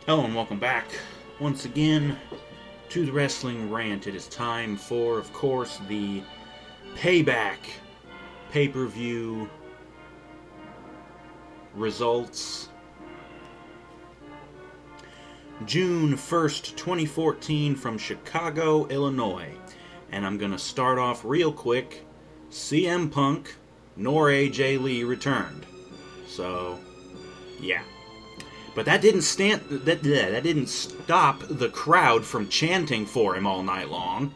Hello and welcome back once again to the Wrestling Rant. It is time for, of course, the Payback pay-per-view results. June 1st, 2014 from Chicago, Illinois. And I'm going to start off real quick. CM Punk nor AJ Lee returned. So, yeah. But that didn't stop the crowd from chanting for him all night long.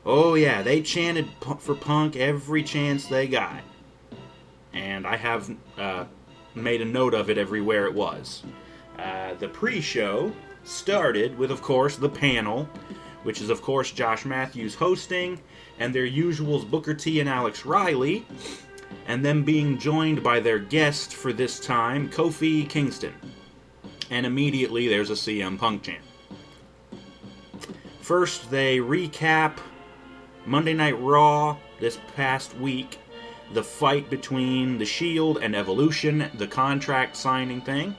Oh yeah, they chanted for Punk every chance they got. And I have made a note of it everywhere it was. The pre-show started with, of course, the panel, which is, of course, Josh Matthews hosting, and their usuals Booker T and Alex Riley, and them being joined by their guest for this time, Kofi Kingston. And immediately there's a CM Punk chant. First, they recap Monday Night Raw this past week, the fight between The Shield and Evolution, the contract signing thing.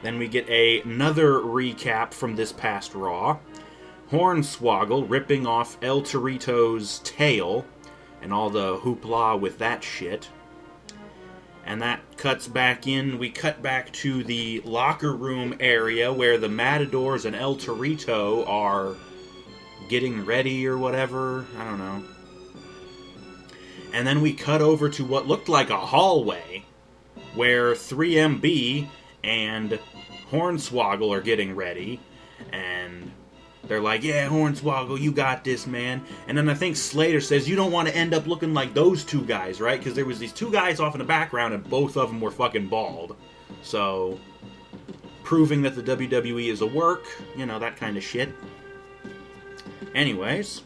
Then we get another recap from this past Raw. Hornswoggle ripping off El Torito's tail, and all the hoopla with that shit. And that cuts back in. We cut back to the locker room area where the Matadors and El Torito are getting ready or whatever. I don't know. And then we cut over to what looked like a hallway where 3MB and Hornswoggle are getting ready. And they're like, yeah, Hornswoggle, you got this, man. And then I think Slater says, you don't want to end up looking like those two guys, right? Because there was these two guys off in the background, and both of them were fucking bald. So, proving that the WWE is a work, that kind of shit. Anyways,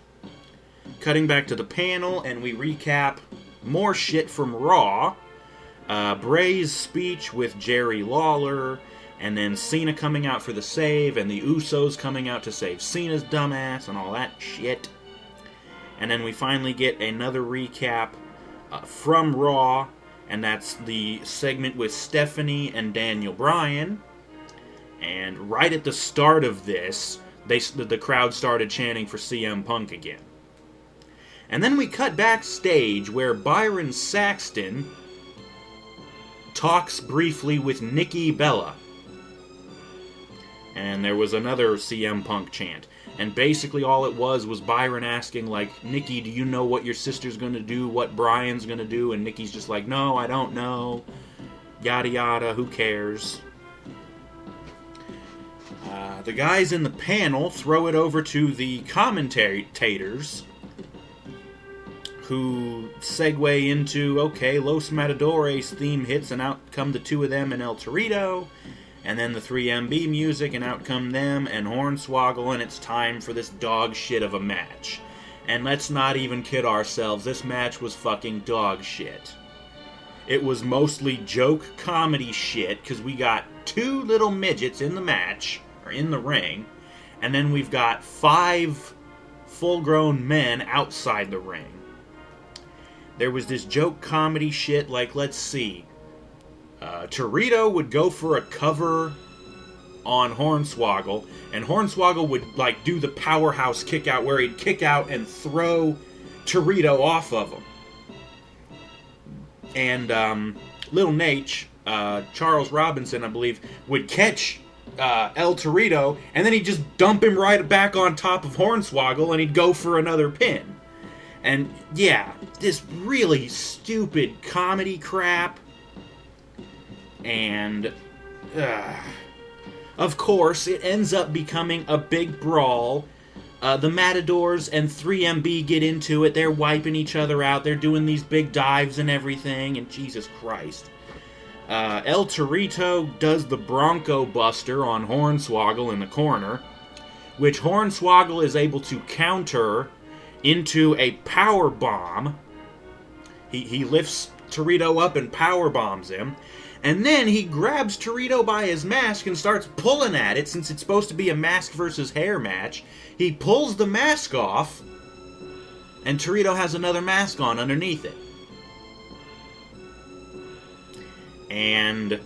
cutting back to the panel, and we recap more shit from Raw. Bray's speech with Jerry Lawler, and then Cena coming out for the save, and the Usos coming out to save Cena's dumbass, and all that shit. And then we finally get another recap from Raw, and that's the segment with Stephanie and Daniel Bryan. And right at the start of this, the crowd started chanting for CM Punk again. And then we cut backstage where Byron Saxton talks briefly with Nikki Bella. And there was another CM Punk chant. And basically all it was Byron asking, like, Nikki, do you know what your sister's gonna do, what Brian's gonna do? And Nikki's just like, no, I don't know. Yada yada, who cares? The guys in the panel throw it over to the commentators, who segue into, okay, Los Matadores theme hits, and out come the two of them and El Torito. And then the 3MB music, and out come them and Hornswoggle, and it's time for this dog shit of a match. And let's not even kid ourselves, this match was fucking dog shit. It was mostly joke comedy shit, because we got two little midgets in the match, or in the ring, and then we've got 5 full-grown men outside the ring. There was this joke comedy shit, like, let's see, Torito would go for a cover on Hornswoggle, and Hornswoggle would, like, do the powerhouse kick out where he'd kick out and throw Torito off of him. And Little Nate, Charles Robinson, I believe, would catch El Torito, and then he'd just dump him right back on top of Hornswoggle, and he'd go for another pin. And, yeah, this really stupid comedy crap. And, of course, it ends up becoming a big brawl. The Matadors and 3MB get into it. They're wiping each other out. They're doing these big dives and everything. And Jesus Christ. El Torito does the Bronco Buster on Hornswoggle in the corner, which Hornswoggle is able to counter into a power bomb. He lifts Torito up and power bombs him. And then he grabs Torito by his mask and starts pulling at it, since it's supposed to be a mask versus hair match. He pulls the mask off, and Torito has another mask on underneath it. And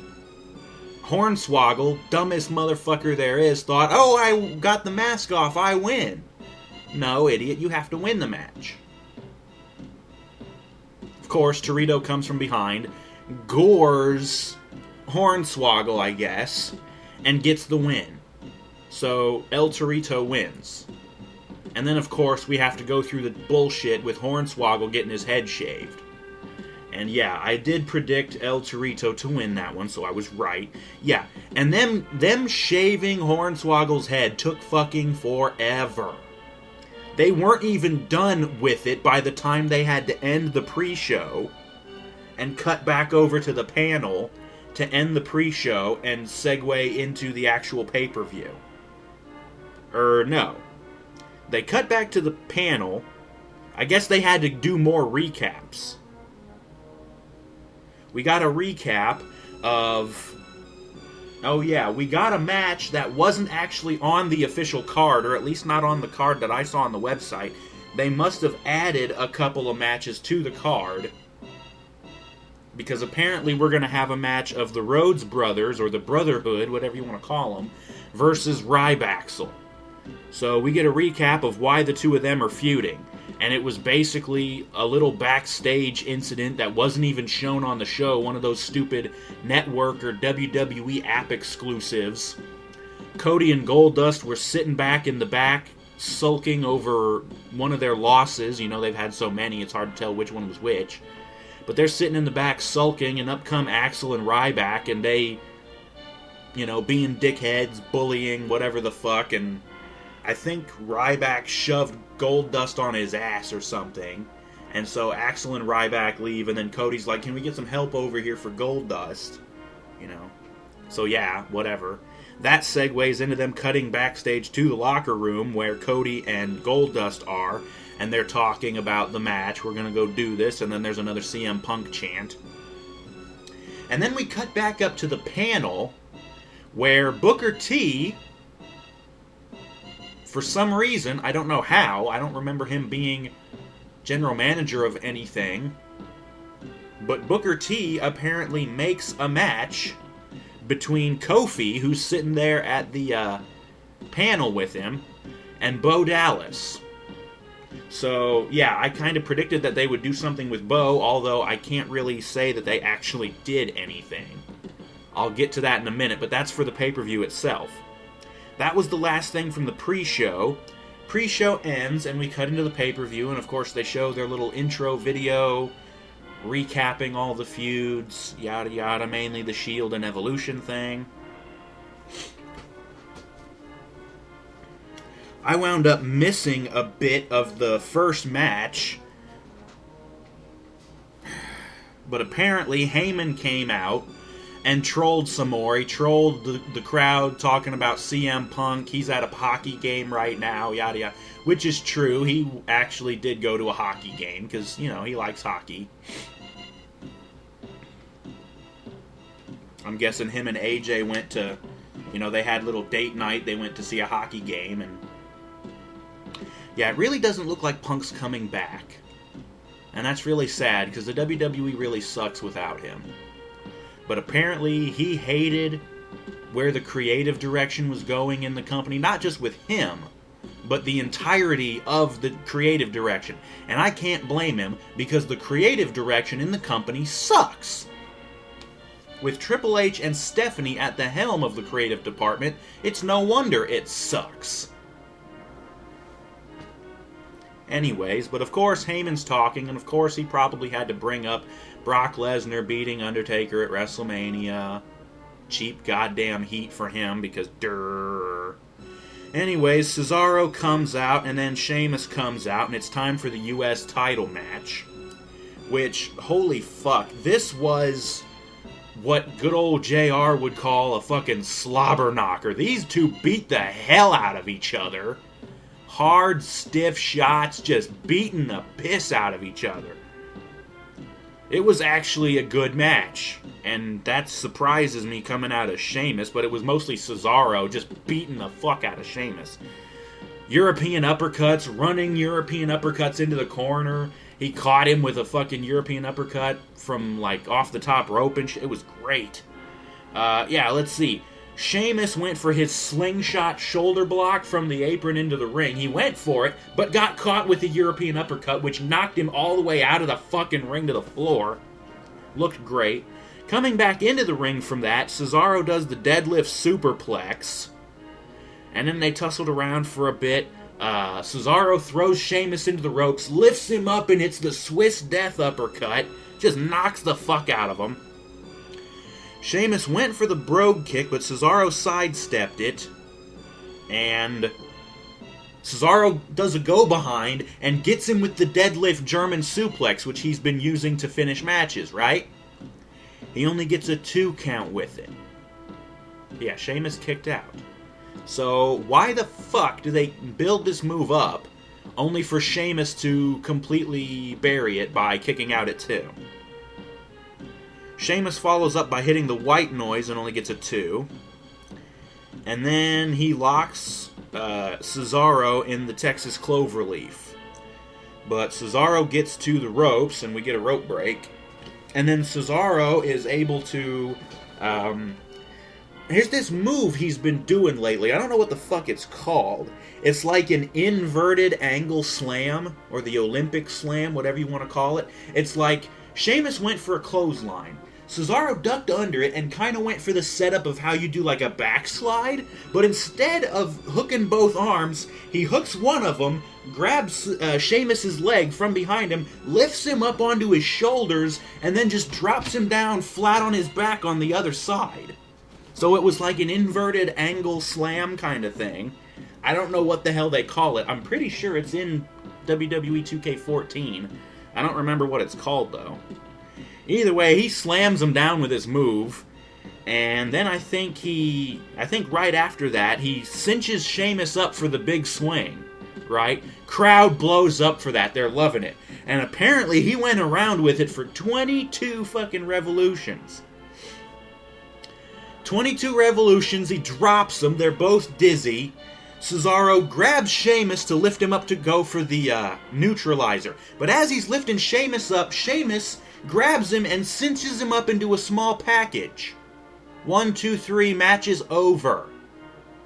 Hornswoggle, dumbest motherfucker there is, thought, oh, I got the mask off, I win. No, idiot, you have to win the match. Of course, Torito comes from behind, gores Hornswoggle, I guess, and gets the win. So, El Torito wins. And then, of course, we have to go through the bullshit with Hornswoggle getting his head shaved. And yeah, I did predict El Torito to win that one, so I was right. Yeah, and them shaving Hornswoggle's head took fucking forever. They weren't even done with it by the time they had to end the pre-show and cut back over to the panel to end the pre-show and segue into the actual pay-per-view. No. They cut back to the panel. I guess they had to do more recaps. We got a recap of... Oh yeah, we got a match that wasn't actually on the official card, or at least not on the card that I saw on the website. They must have added a couple of matches to the card. Because apparently we're going to have a match of the Rhodes Brothers, or the Brotherhood, whatever you want to call them, versus Rybaxel. So we get a recap of why the two of them are feuding. And it was basically a little backstage incident that wasn't even shown on the show. One of those stupid network or WWE app exclusives. Cody and Goldust were sitting back in the back, sulking over one of their losses. You know, they've had so many, it's hard to tell which one was which. But they're sitting in the back sulking, and up come Axel and Ryback, and they, you know, being dickheads, bullying, whatever the fuck, and I think Ryback shoved Goldust on his ass or something. And so Axel and Ryback leave, and then Cody's like, can we get some help over here for Goldust? You know. So yeah, whatever. That segues into them cutting backstage to the locker room where Cody and Goldust are, and they're talking about the match. We're going to go do this, and then there's another CM Punk chant. And then we cut back up to the panel where Booker T... For some reason, I don't know how, I don't remember him being general manager of anything, but Booker T apparently makes a match between Kofi, who's sitting there at the panel with him, and Bo Dallas. So, yeah, I kind of predicted that they would do something with Bo, although I can't really say that they actually did anything. I'll get to that in a minute, but that's for the pay-per-view itself. That was the last thing from the pre-show. Pre-show ends, and we cut into the pay-per-view, and of course they show their little intro video, recapping all the feuds, yada yada, mainly the Shield and Evolution thing. I wound up missing a bit of the first match, but apparently Heyman came out and trolled some more. He trolled the crowd talking about CM Punk. He's at a hockey game right now, yada yada. Which is true. He actually did go to a hockey game because, you know, he likes hockey. I'm guessing him and AJ went to, you know, they had little date night. They went to see a hockey game. And yeah, it really doesn't look like Punk's coming back. And that's really sad because the WWE really sucks without him. But apparently he hated where the creative direction was going in the company, not just with him, but the entirety of the creative direction. And I can't blame him, because the creative direction in the company sucks. With Triple H and Stephanie at the helm of the creative department, it's no wonder it sucks. Anyways, but of course Heyman's talking, and of course he probably had to bring up Brock Lesnar beating Undertaker at WrestleMania. Cheap goddamn heat for him, because durr. Anyways, Cesaro comes out, and then Sheamus comes out, and it's time for the U.S. title match. Which, holy fuck, this was what good old JR would call a fucking slobber knocker. These two beat the hell out of each other. Hard, stiff shots, just beating the piss out of each other. It was actually a good match, and that surprises me coming out of Sheamus, but it was mostly Cesaro just beating the fuck out of Sheamus. European uppercuts, running European uppercuts into the corner. He caught him with a fucking European uppercut from, like, off the top rope and shit. It was great. Yeah, let's see. Sheamus went for his slingshot shoulder block from the apron into the ring. He went for it, but got caught with the European uppercut, which knocked him all the way out of the fucking ring to the floor. Looked great. Coming back into the ring from that, Cesaro does the deadlift superplex. And then they tussled around for a bit. Cesaro throws Sheamus into the ropes, lifts him up, and hits the Swiss Death uppercut. Just knocks the fuck out of him. Sheamus went for the brogue kick, but Cesaro sidestepped it. And Cesaro does a go-behind and gets him with the deadlift German suplex, which he's been using to finish matches, right? He only gets a 2 count with it. Yeah, Sheamus kicked out. So why the fuck do they build this move up only for Sheamus to completely bury it by kicking out at 2? Sheamus follows up by hitting the white noise and only gets a 2. And then he locks Cesaro in the Texas Cloverleaf. But Cesaro gets to the ropes and we get a rope break. And then Cesaro is able to... here's this move he's been doing lately. I don't know what the fuck it's called. It's like an inverted angle slam, or the Olympic slam, whatever you want to call it. It's like Sheamus went for a clothesline. Cesaro ducked under it and kind of went for the setup of how you do like a backslide, but instead of hooking both arms, he hooks one of them, grabs Sheamus's leg from behind him, lifts him up onto his shoulders, and then just drops him down flat on his back on the other side. So it was like an inverted angle slam kind of thing. I don't know what the hell they call it. I'm pretty sure it's in WWE 2K14. I don't remember what it's called, though. Either way, he slams him down with his move, and then I think right after that, he cinches Sheamus up for the big swing, right? Crowd blows up for that. They're loving it. And apparently he went around with it for 22 fucking revolutions. 22 revolutions, he drops them, they're both dizzy. Cesaro grabs Sheamus to lift him up to go for the neutralizer. But as he's lifting Sheamus up, Sheamus grabs him and cinches him up into a small package. 1, 2, 3, match is over.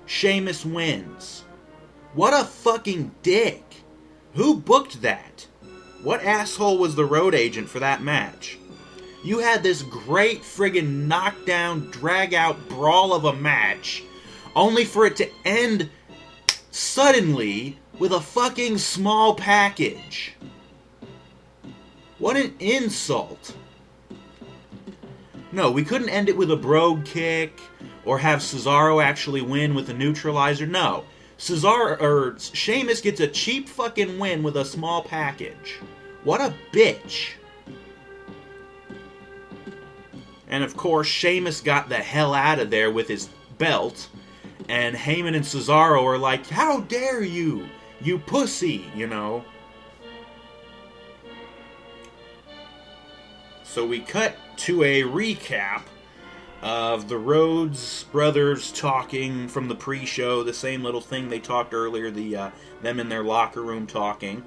Sheamus wins. What a fucking dick. Who booked that? What asshole was the road agent for that match? You had this great friggin' knockdown, drag-out brawl of a match, only for it to end suddenly with a fucking small package. What an insult. No, we couldn't end it with a brogue kick or have Cesaro actually win with a neutralizer. No. Sheamus gets a cheap fucking win with a small package. What a bitch. And of course, Sheamus got the hell out of there with his belt. And Heyman and Cesaro are like, how dare you, you pussy, you know. So we cut to a recap of the Rhodes brothers talking from the pre-show, the same little thing they talked earlier, them in their locker room talking.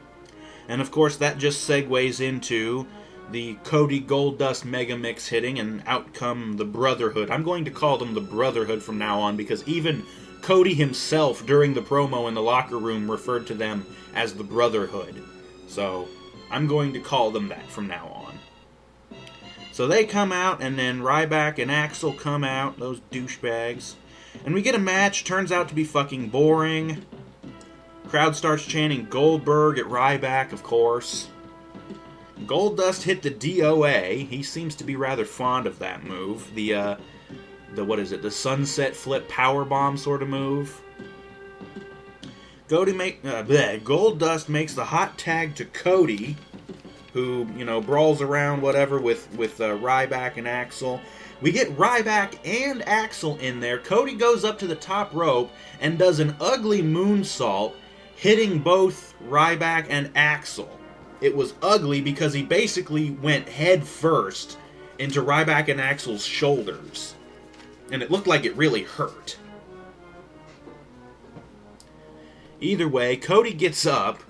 And of course that just segues into the Cody Goldust Mega Mix hitting, and out come the Brotherhood. I'm going to call them the Brotherhood from now on, because even Cody himself during the promo in the locker room referred to them as the Brotherhood. So I'm going to call them that from now on. So they come out, and then Ryback and Axel come out, those douchebags. And we get a match, turns out to be fucking boring. Crowd starts chanting Goldberg at Ryback, of course. Goldust hit the DOA. He seems to be rather fond of that move. The the sunset flip powerbomb sort of move. Goldust makes the hot tag to Cody, who, brawls around whatever with Ryback and Axel. We get Ryback and Axel in there. Cody goes up to the top rope and does an ugly moonsault, hitting both Ryback and Axel. It was ugly because he basically went head first into Ryback and Axel's shoulders. And it looked like it really hurt. Either way, Cody gets up,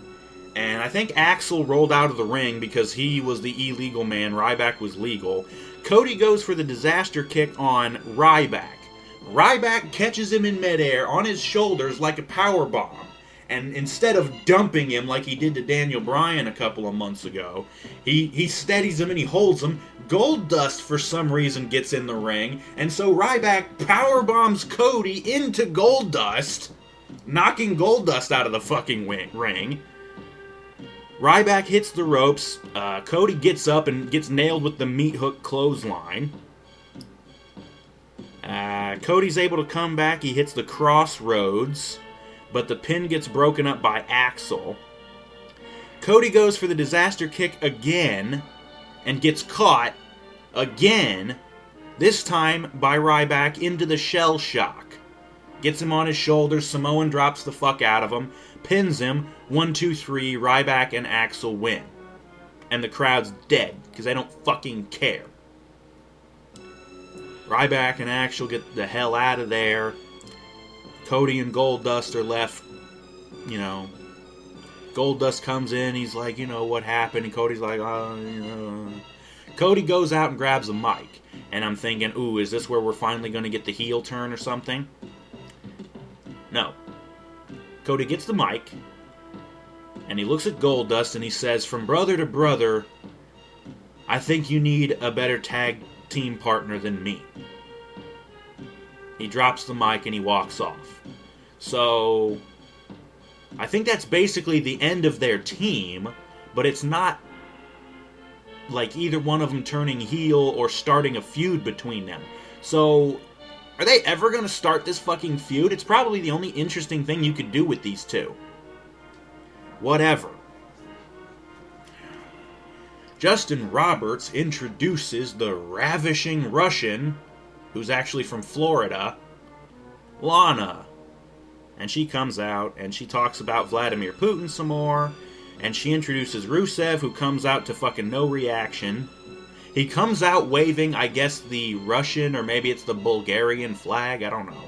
and I think Axel rolled out of the ring because he was the illegal man, Ryback was legal. Cody goes for the disaster kick on Ryback. Ryback catches him in midair on his shoulders like a power bomb. And instead of dumping him like he did to Daniel Bryan a couple of months ago, he steadies him and he holds him. Goldust, for some reason, gets in the ring. And so Ryback power bombs Cody into Goldust, knocking Goldust out of the fucking ring. Ryback hits the ropes. Cody gets up and gets nailed with the meat hook clothesline. Cody's able to come back. He hits the crossroads, but the pin gets broken up by Axel. Cody goes for the disaster kick again and gets caught again, this time by Ryback into the shell shock. Gets him on his shoulders. Samoan drops the fuck out of him, pins him. 1, 2, 3. Ryback and Axel win. And the crowd's dead because they don't fucking care. Ryback and Axel get the hell out of there. Cody and Goldust are left, Goldust comes in, he's like, what happened? And Cody's like, Cody goes out and grabs a mic. And I'm thinking, ooh, is this where we're finally going to get the heel turn or something? No. Cody gets the mic, and he looks at Goldust and he says, from brother to brother, I think you need a better tag team partner than me. He drops the mic and he walks off. So, I think that's basically the end of their team, but it's not like either one of them turning heel or starting a feud between them. So, are they ever going to start this fucking feud? It's probably the only interesting thing you could do with these two. Whatever. Justin Roberts introduces the ravishing Russian, who's actually from Florida, Lana. And she comes out, and she talks about Vladimir Putin some more, and she introduces Rusev, who comes out to fucking no reaction. He comes out waving, I guess, the Russian, or maybe it's the Bulgarian flag, I don't know.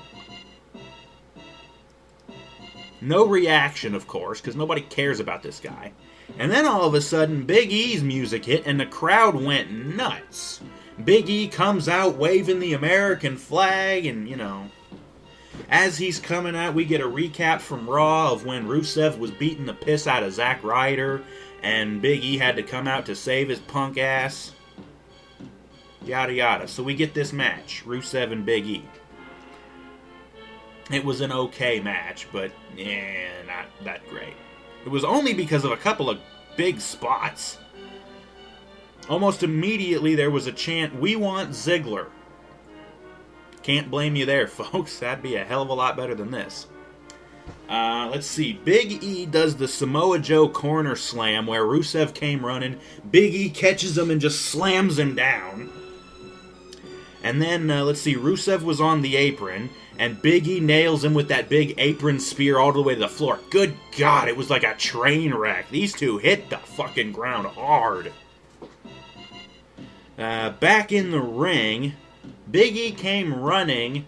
No reaction, of course, because nobody cares about this guy. And then all of a sudden, Big E's music hit, and the crowd went nuts. Big E comes out waving the American flag, and, as he's coming out, we get a recap from Raw of when Rusev was beating the piss out of Zack Ryder, and Big E had to come out to save his punk ass. Yada yada. So we get this match, Rusev and Big E. It was an okay match, but not that great. It was only because of a couple of big spots. Almost immediately there was a chant, "We want Ziggler." Can't blame you there, folks. That'd be a hell of a lot better than this. Let's see. Big E does the Samoa Joe corner slam where Rusev came running. Big E catches him and just slams him down. And then, let's see. Rusev was on the apron, and Big E nails him with that big apron spear all the way to the floor. Good God, it was like a train wreck. These two hit the fucking ground hard. Back in the ring, Big E came running.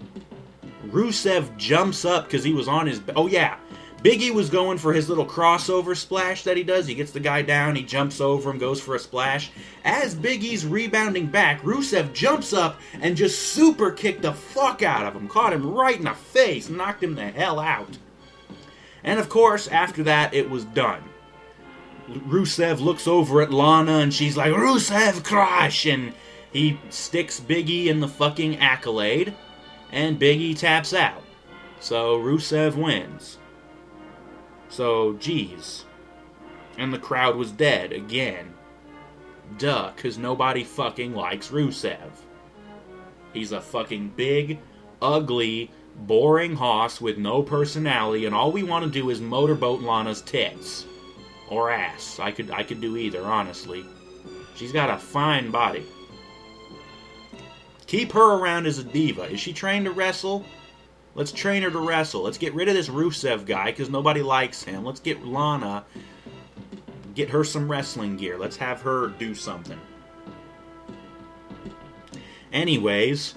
Rusev jumps up because he was on his... Oh, yeah. Big E was going for his little crossover splash that he does. He gets the guy down, he jumps over him, goes for a splash. As Big E's rebounding back, Rusev jumps up and just super kicked the fuck out of him. Caught him right in the face, knocked him the hell out. And of course, after that, it was done. Rusev looks over at Lana and she's like, "Rusev crush!" And he sticks Big E in the fucking accolade. And Big E taps out. So Rusev wins. So, geez. And the crowd was dead again. Duh, because nobody fucking likes Rusev. He's a fucking big, ugly, boring hoss with no personality, and all we want to do is motorboat Lana's tits. Or ass. I could do either, honestly. She's got a fine body. Keep her around as a diva. Is she trained to wrestle? Let's train her to wrestle. Let's get rid of this Rusev guy because nobody likes him. Let's get Lana, get her some wrestling gear. Let's have her do something. Anyways,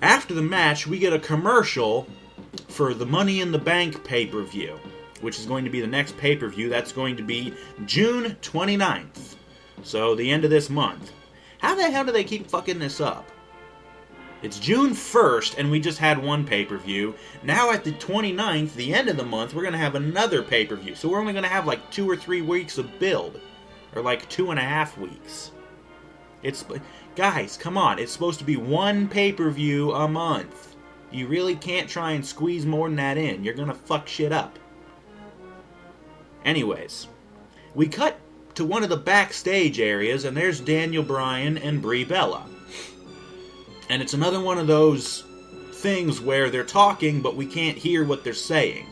after the match, we get a commercial for the Money in the Bank pay-per-view, which is going to be the next pay-per-view. That's going to be June 29th. So the end of this month. How the hell do they keep fucking this up? It's June 1st, and we just had one pay-per-view. Now at the 29th, the end of the month, we're going to have another pay-per-view. So we're only going to have like 2 or 3 weeks of build. Or like 2.5 weeks. Guys, come on. It's supposed to be one pay-per-view a month. You really can't try and squeeze more than that in. You're going to fuck shit up. Anyways, we cut to one of the backstage areas, and there's Daniel Bryan and Brie Bella. And it's another one of those things where they're talking, but we can't hear what they're saying.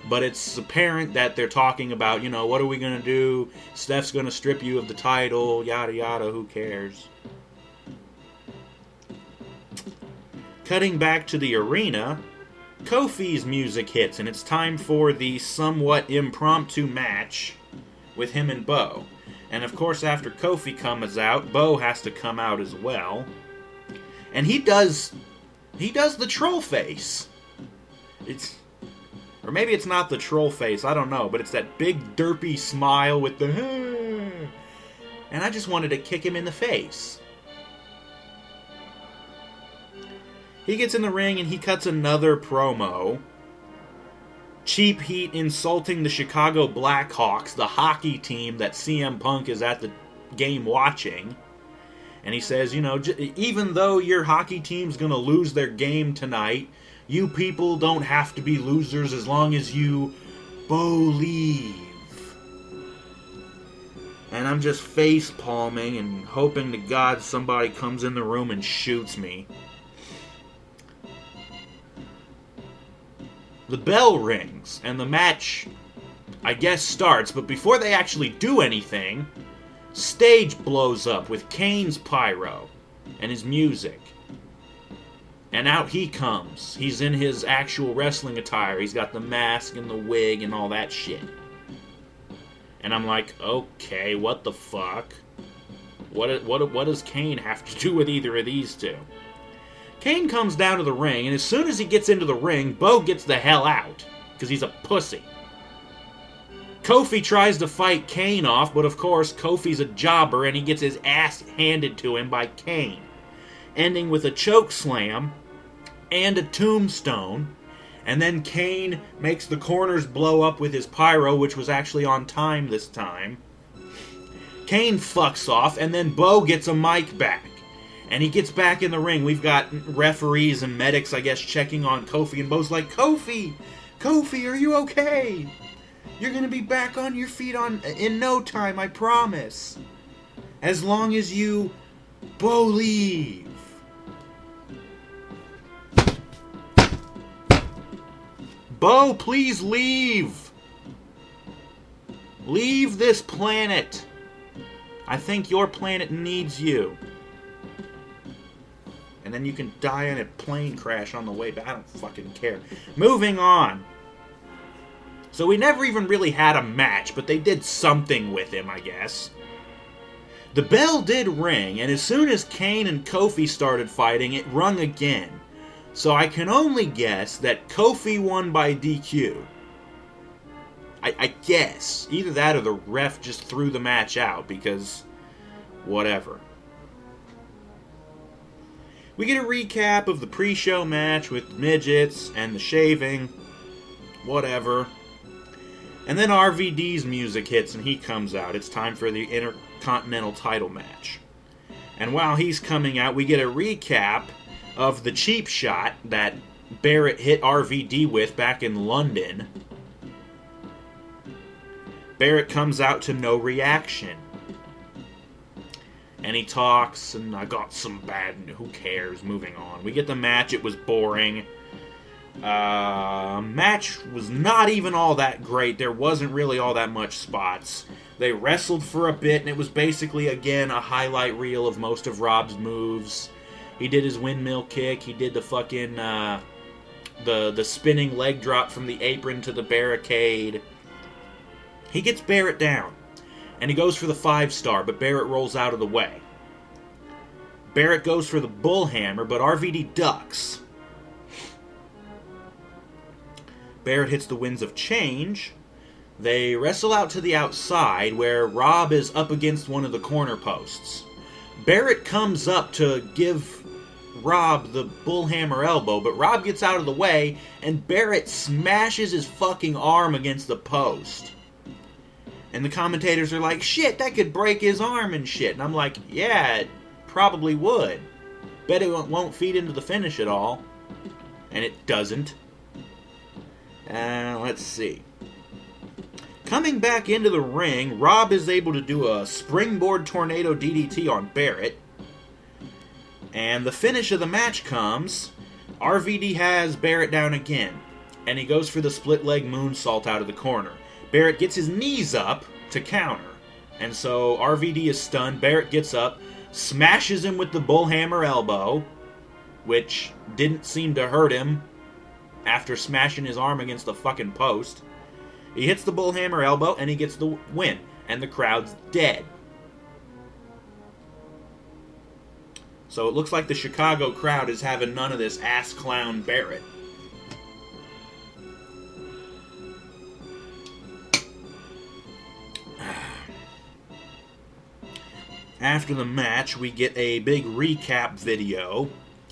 But it's apparent that they're talking about, what are we going to do? Steph's going to strip you of the title, yada yada, who cares? Cutting back to the arena, Kofi's music hits, and it's time for the somewhat impromptu match with him and Bo. And of course, after Kofi comes out, Bo has to come out as well. And he does the troll face. Or maybe it's not the troll face, I don't know, but it's that big derpy smile with the and I just wanted to kick him in the face. He gets in the ring and he cuts another promo. Cheap Heat insulting the Chicago Blackhawks, the hockey team that CM Punk is at the game watching. And he says, even though your hockey team's going to lose their game tonight, you people don't have to be losers as long as you believe. And I'm just face palming and hoping to God somebody comes in the room and shoots me. The bell rings, and the match, I guess, starts. But before they actually do anything, stage blows up with Kane's pyro and his music. And out he comes. He's in his actual wrestling attire. He's got the mask and the wig and all that shit. And I'm like, okay, what the fuck? What does Kane have to do with either of these two? Kane comes down to the ring, and as soon as he gets into the ring, Bo gets the hell out. Because he's a pussy. Kofi tries to fight Kane off, but of course, Kofi's a jobber, and he gets his ass handed to him by Kane. Ending with a choke slam and a tombstone. And then Kane makes the corners blow up with his pyro, which was actually on time this time. Kane fucks off, and then Bo gets a mic back. And he gets back in the ring. We've got referees and medics, I guess, checking on Kofi. And Bo's like, Kofi, are you okay? You're going to be back on your feet in no time, I promise. As long as you believe. Bo, please leave. Leave this planet. I think your planet needs you. And then you can die in a plane crash on the way back. I don't fucking care. Moving on. So we never even really had a match, but they did something with him, I guess. The bell did ring, and as soon as Kane and Kofi started fighting, it rung again. So I can only guess that Kofi won by DQ. I guess. Either that or the ref just threw the match out, because whatever. We get a recap of the pre-show match with midgets and the shaving. Whatever. And then RVD's music hits and he comes out. It's time for the Intercontinental title match. And while he's coming out, we get a recap of the cheap shot that Barrett hit RVD with back in London. Barrett comes out to no reaction. And he talks, and I got some bad news. Who cares? Moving on. We get the match. It was boring. Match was not even all that great. There wasn't really all that much spots. They wrestled for a bit, and it was basically, again, a highlight reel of most of Rob's moves. He did his windmill kick. He did the fucking, the spinning leg drop from the apron to the barricade. He gets Barrett down. And he goes for the 5-star, but Barrett rolls out of the way. Barrett goes for the bullhammer, but RVD ducks. Barrett hits the Winds of Change. They wrestle out to the outside, where Rob is up against one of the corner posts. Barrett comes up to give Rob the bullhammer elbow, but Rob gets out of the way, and Barrett smashes his fucking arm against the post. And the commentators are like, shit, that could break his arm and shit. And I'm like, yeah, it probably would. Bet it won't feed into the finish at all. And it doesn't. Let's see. Coming back into the ring, Rob is able to do a springboard tornado DDT on Barrett. And the finish of the match comes. RVD has Barrett down again. And he goes for the split leg moonsault out of the corner. Barrett gets his knees up to counter. And so RVD is stunned. Barrett gets up, smashes him with the bullhammer elbow, which didn't seem to hurt him after smashing his arm against the fucking post. He hits the bullhammer elbow and he gets the win. And the crowd's dead. So it looks like the Chicago crowd is having none of this ass clown Barrett. After the match, we get a big recap video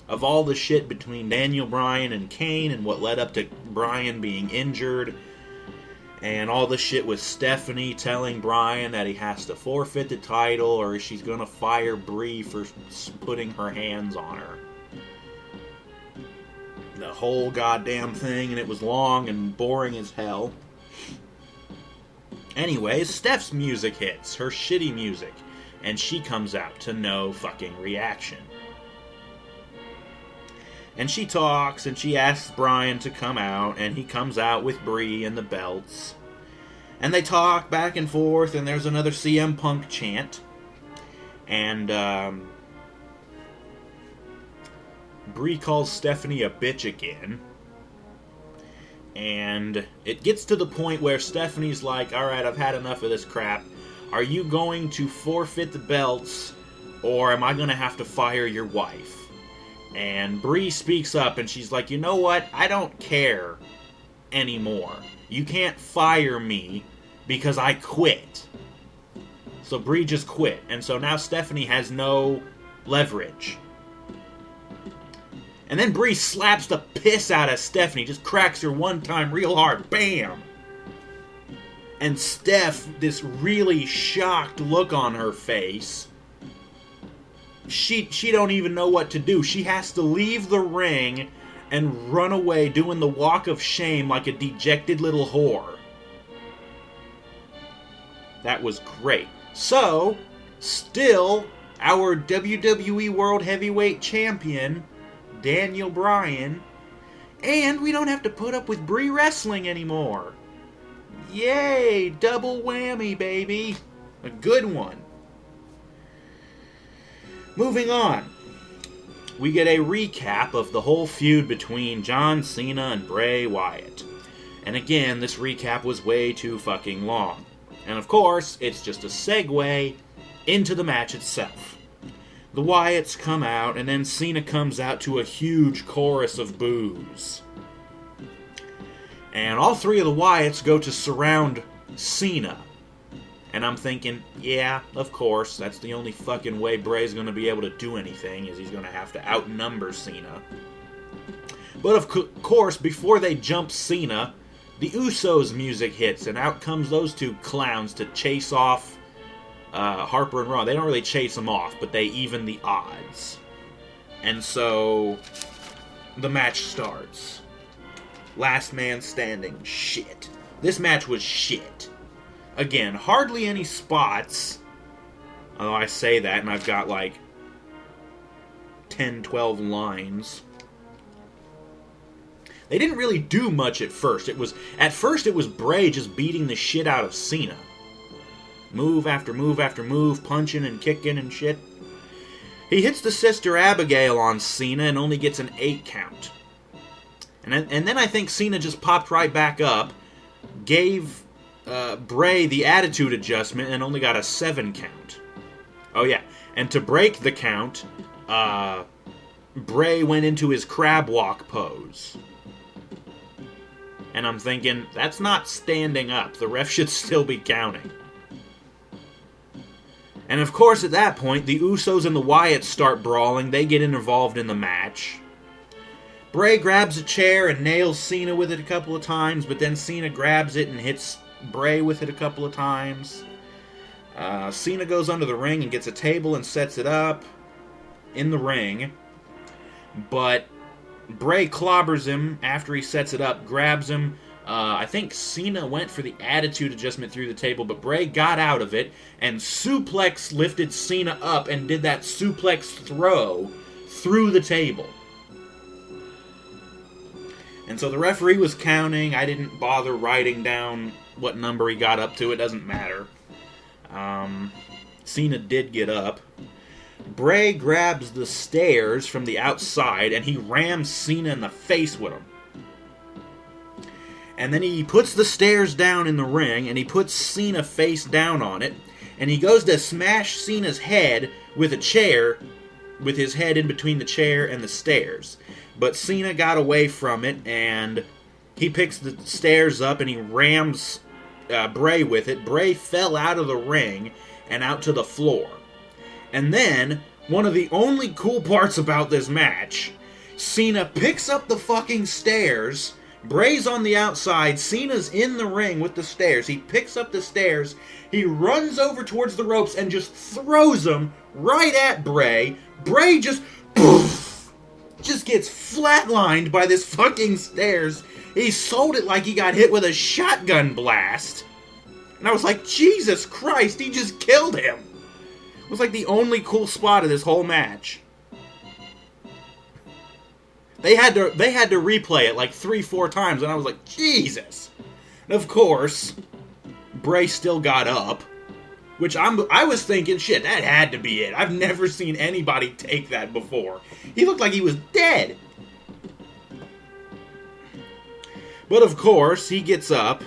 of all the shit between Daniel Bryan and Kane and what led up to Bryan being injured. And all the shit with Stephanie telling Bryan that he has to forfeit the title or she's going to fire Brie for putting her hands on her. The whole goddamn thing, and it was long and boring as hell. Anyways, Steph's music hits, her shitty music. And she comes out to no fucking reaction. And she talks, and she asks Bryan to come out, and he comes out with Brie and the belts. And they talk back and forth, and there's another CM Punk chant. And, Brie calls Stephanie a bitch again. And it gets to the point where Stephanie's like, alright, I've had enough of this crap. Are you going to forfeit the belts, or am I going to have to fire your wife? And Brie speaks up, and she's like, you know what? I don't care anymore. You can't fire me because I quit. So Brie just quit. And so now Stephanie has no leverage. And then Brie slaps the piss out of Stephanie, just cracks her one time real hard. Bam! And Steph, this really shocked look on her face, she don't even know what to do. She has to leave the ring and run away doing the walk of shame like a dejected little whore. That was great. So, still, our WWE World Heavyweight Champion, Daniel Bryan, and we don't have to put up with Brie wrestling anymore. Yay! Double whammy, baby! A good one. Moving on. We get a recap of the whole feud between John Cena and Bray Wyatt. And again, this recap was way too fucking long. And of course, it's just a segue into the match itself. The Wyatts come out, and then Cena comes out to a huge chorus of boos. And all three of the Wyatts go to surround Cena. And I'm thinking, yeah, of course, that's the only fucking way Bray's going to be able to do anything, is he's going to have to outnumber Cena. But of course, before they jump Cena, the Usos music hits, and out comes those two clowns to chase off Harper and Raw. They don't really chase them off, but they even the odds. And so, the match starts. Last man standing. Shit. This match was shit. Again, hardly any spots. Although I say that and I've got like 10, 12 lines. They didn't really do much at first. At first it was Bray just beating the shit out of Cena. Move after move after move, punching and kicking and shit. He hits the Sister Abigail on Cena and only gets an 8 count. And then I think Cena just popped right back up, gave Bray the attitude adjustment, and only got a 7 count. Oh yeah, and to break the count, Bray went into his crab walk pose. And I'm thinking, that's not standing up. The ref should still be counting. And of course, at that point, the Usos and the Wyatts start brawling. They get involved in the match. Bray grabs a chair and nails Cena with it a couple of times, but then Cena grabs it and hits Bray with it a couple of times. Cena goes under the ring and gets a table and sets it up in the ring. But Bray clobbers him after he sets it up, grabs him. I think Cena went for the attitude adjustment through the table, but Bray got out of it and suplex lifted Cena up and did that suplex throw through the table. And so the referee was counting. I didn't bother writing down what number he got up to. It doesn't matter. Cena did get up. Bray grabs the stairs from the outside and he rams Cena in the face with them. And then he puts the stairs down in the ring, and he puts Cena face down on it, and he goes to smash Cena's head with a chair, with his head in between the chair and the stairs. But Cena got away from it, and he picks the stairs up, and he rams Bray with it. Bray fell out of the ring and out to the floor. And then, one of the only cool parts about this match, Cena picks up the fucking stairs. Bray's on the outside, Cena's in the ring with the stairs. He picks up the stairs, he runs over towards the ropes and just throws them right at Bray. Bray just gets flatlined by this fucking stairs. He sold it like he got hit with a shotgun blast. And I was like, Jesus Christ, he just killed him. It was like the only cool spot of this whole match. They had to replay it like 3-4 times, and I was like, Jesus. And of course, Bray still got up, which I was thinking, shit, that had to be it. I've never seen anybody take that before. He looked like he was dead. But of course, he gets up,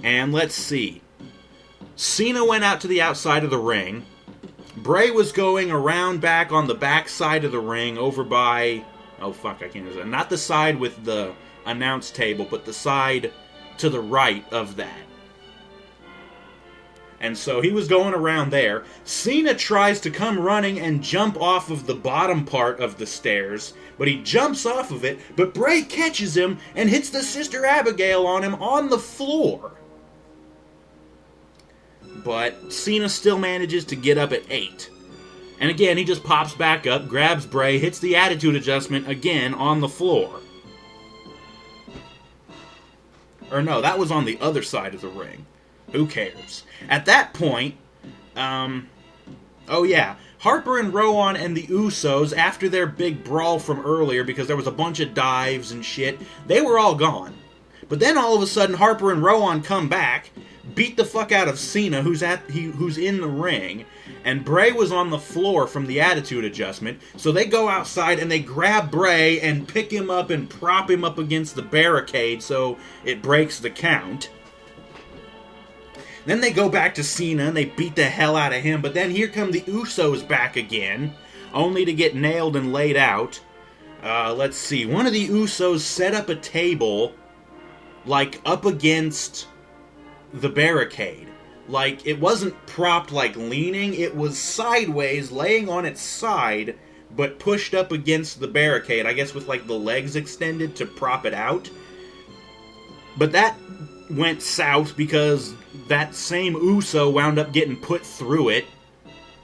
and let's see. Cena went out to the outside of the ring. Bray was going around back on the back side of the ring over by... Oh, fuck, I can't remember. Not the side with the announce table, but the side to the right of that. And so he was going around there. Cena tries to come running and jump off of the bottom part of the stairs, but he jumps off of it, but Bray catches him and hits the Sister Abigail on him on the floor. But Cena still manages to get up at 8. And again, he just pops back up, grabs Bray, hits the attitude adjustment again on the floor. Or no, that was on the other side of the ring. Who cares? At that point, oh yeah, Harper and Rowan and the Usos, after their big brawl from earlier, because there was a bunch of dives and shit, they were all gone. But then all of a sudden, Harper and Rowan come back, beat the fuck out of Cena, who's in the ring, and Bray was on the floor from the attitude adjustment, so they go outside and they grab Bray and pick him up and prop him up against the barricade so it breaks the count. Then they go back to Cena and they beat the hell out of him, but then here come the Usos back again, only to get nailed and laid out. Let's see, one of the Usos set up a table, like, up against the barricade. Like, it wasn't propped like leaning, it was sideways, laying on its side, but pushed up against the barricade, I guess with like the legs extended to prop it out. But that went south because that same Uso wound up getting put through it.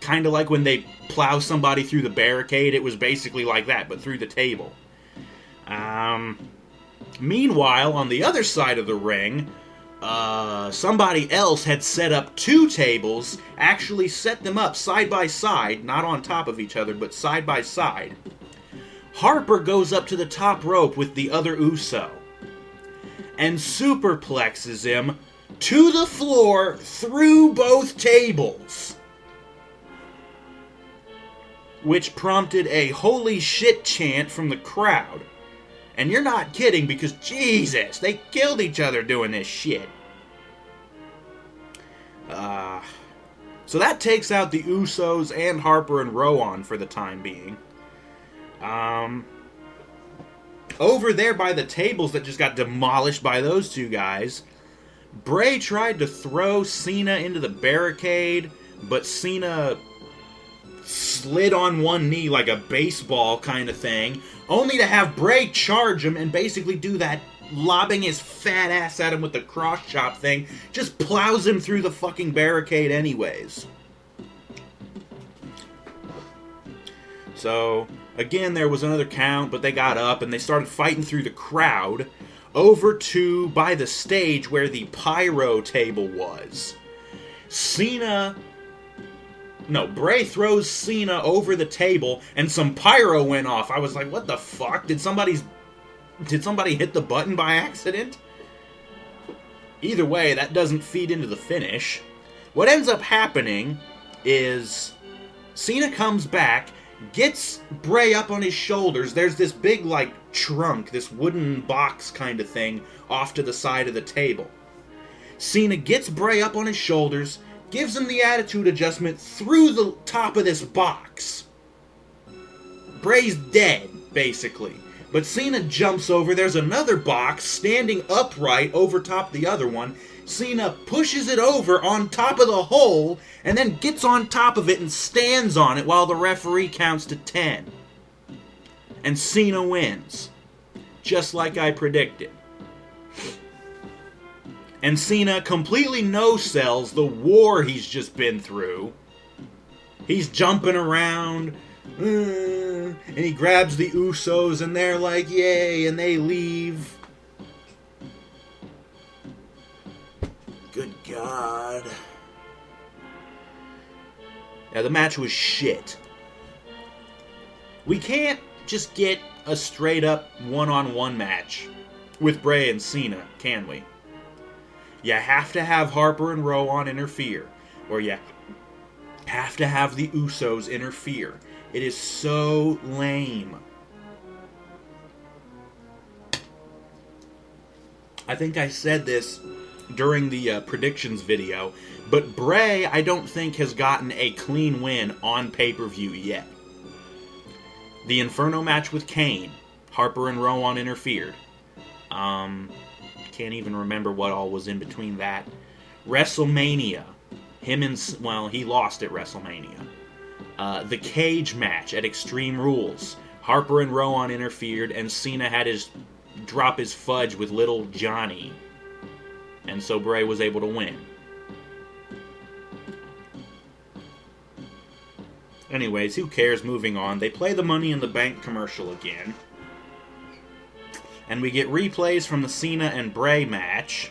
Kind of like when they plow somebody through the barricade, it was basically like that, but through the table. Meanwhile, on the other side of the ring, somebody else had set up 2 tables, actually set them up side by side, not on top of each other, but side by side. Harper goes up to the top rope with the other Uso and superplexes him to the floor through both tables, which prompted a holy shit chant from the crowd. And you're not kidding, because Jesus, they killed each other doing this shit. So that takes out the Usos and Harper and Rowan for the time being. Over there by the tables that just got demolished by those 2 guys, Bray tried to throw Cena into the barricade, but Cena slid on one knee like a baseball kind of thing, only to have Bray charge him and basically do that lobbing his fat ass at him with the cross chop thing, just plows him through the fucking barricade anyways. So, again, there was another count, but they got up and they started fighting through the crowd over to by the stage where the pyro table was. Bray throws Cena over the table and some pyro went off. I was like, what the fuck? Did somebody hit the button by accident? Either way, that doesn't feed into the finish. What ends up happening is Cena comes back, gets Bray up on his shoulders. There's this big, trunk, this wooden box kind of thing off to the side of the table. Cena gets Bray up on his shoulders, gives him the attitude adjustment through the top of this box. Bray's dead, basically. But Cena jumps over. There's another box standing upright over top of the other one. Cena pushes it over on top of the hole and then gets on top of it and stands on it while the referee counts to 10. And Cena wins. Just like I predicted. And Cena completely no-sells the war he's just been through. He's jumping around, and he grabs the Usos, and they're like, yay, and they leave. Good God. Yeah, the match was shit. We can't just get a straight-up one-on-one match with Bray and Cena, can we? You have to have Harper and Rowan interfere. Or you have to have the Usos interfere. It is so lame. I think I said this during the predictions video, but Bray, I don't think, has gotten a clean win on pay-per-view yet. The Inferno match with Kane, Harper and Rowan interfered. Can't even remember what all was in between that. WrestleMania. He lost at WrestleMania. The cage match at Extreme Rules. Harper and Rowan interfered, and Cena had drop his fudge with Little Johnny. And so Bray was able to win. Anyways, who cares? Moving on. They play the Money in the Bank commercial again. And we get replays from the Cena and Bray match.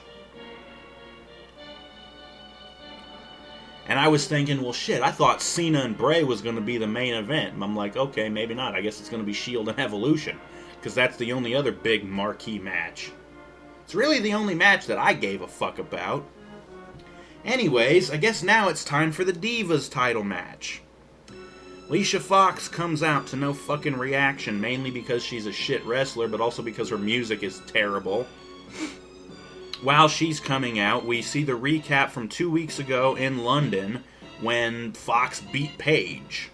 And I was thinking, well, shit, I thought Cena and Bray was going to be the main event. And I'm like, okay, maybe not. I guess it's going to be Shield and Evolution. Because that's the only other big marquee match. It's really the only match that I gave a fuck about. Anyways, I guess now it's time for the Divas title match. Alicia Fox comes out to no fucking reaction, mainly because she's a shit wrestler, but also because her music is terrible. While she's coming out, we see the recap from 2 weeks ago in London when Fox beat Paige.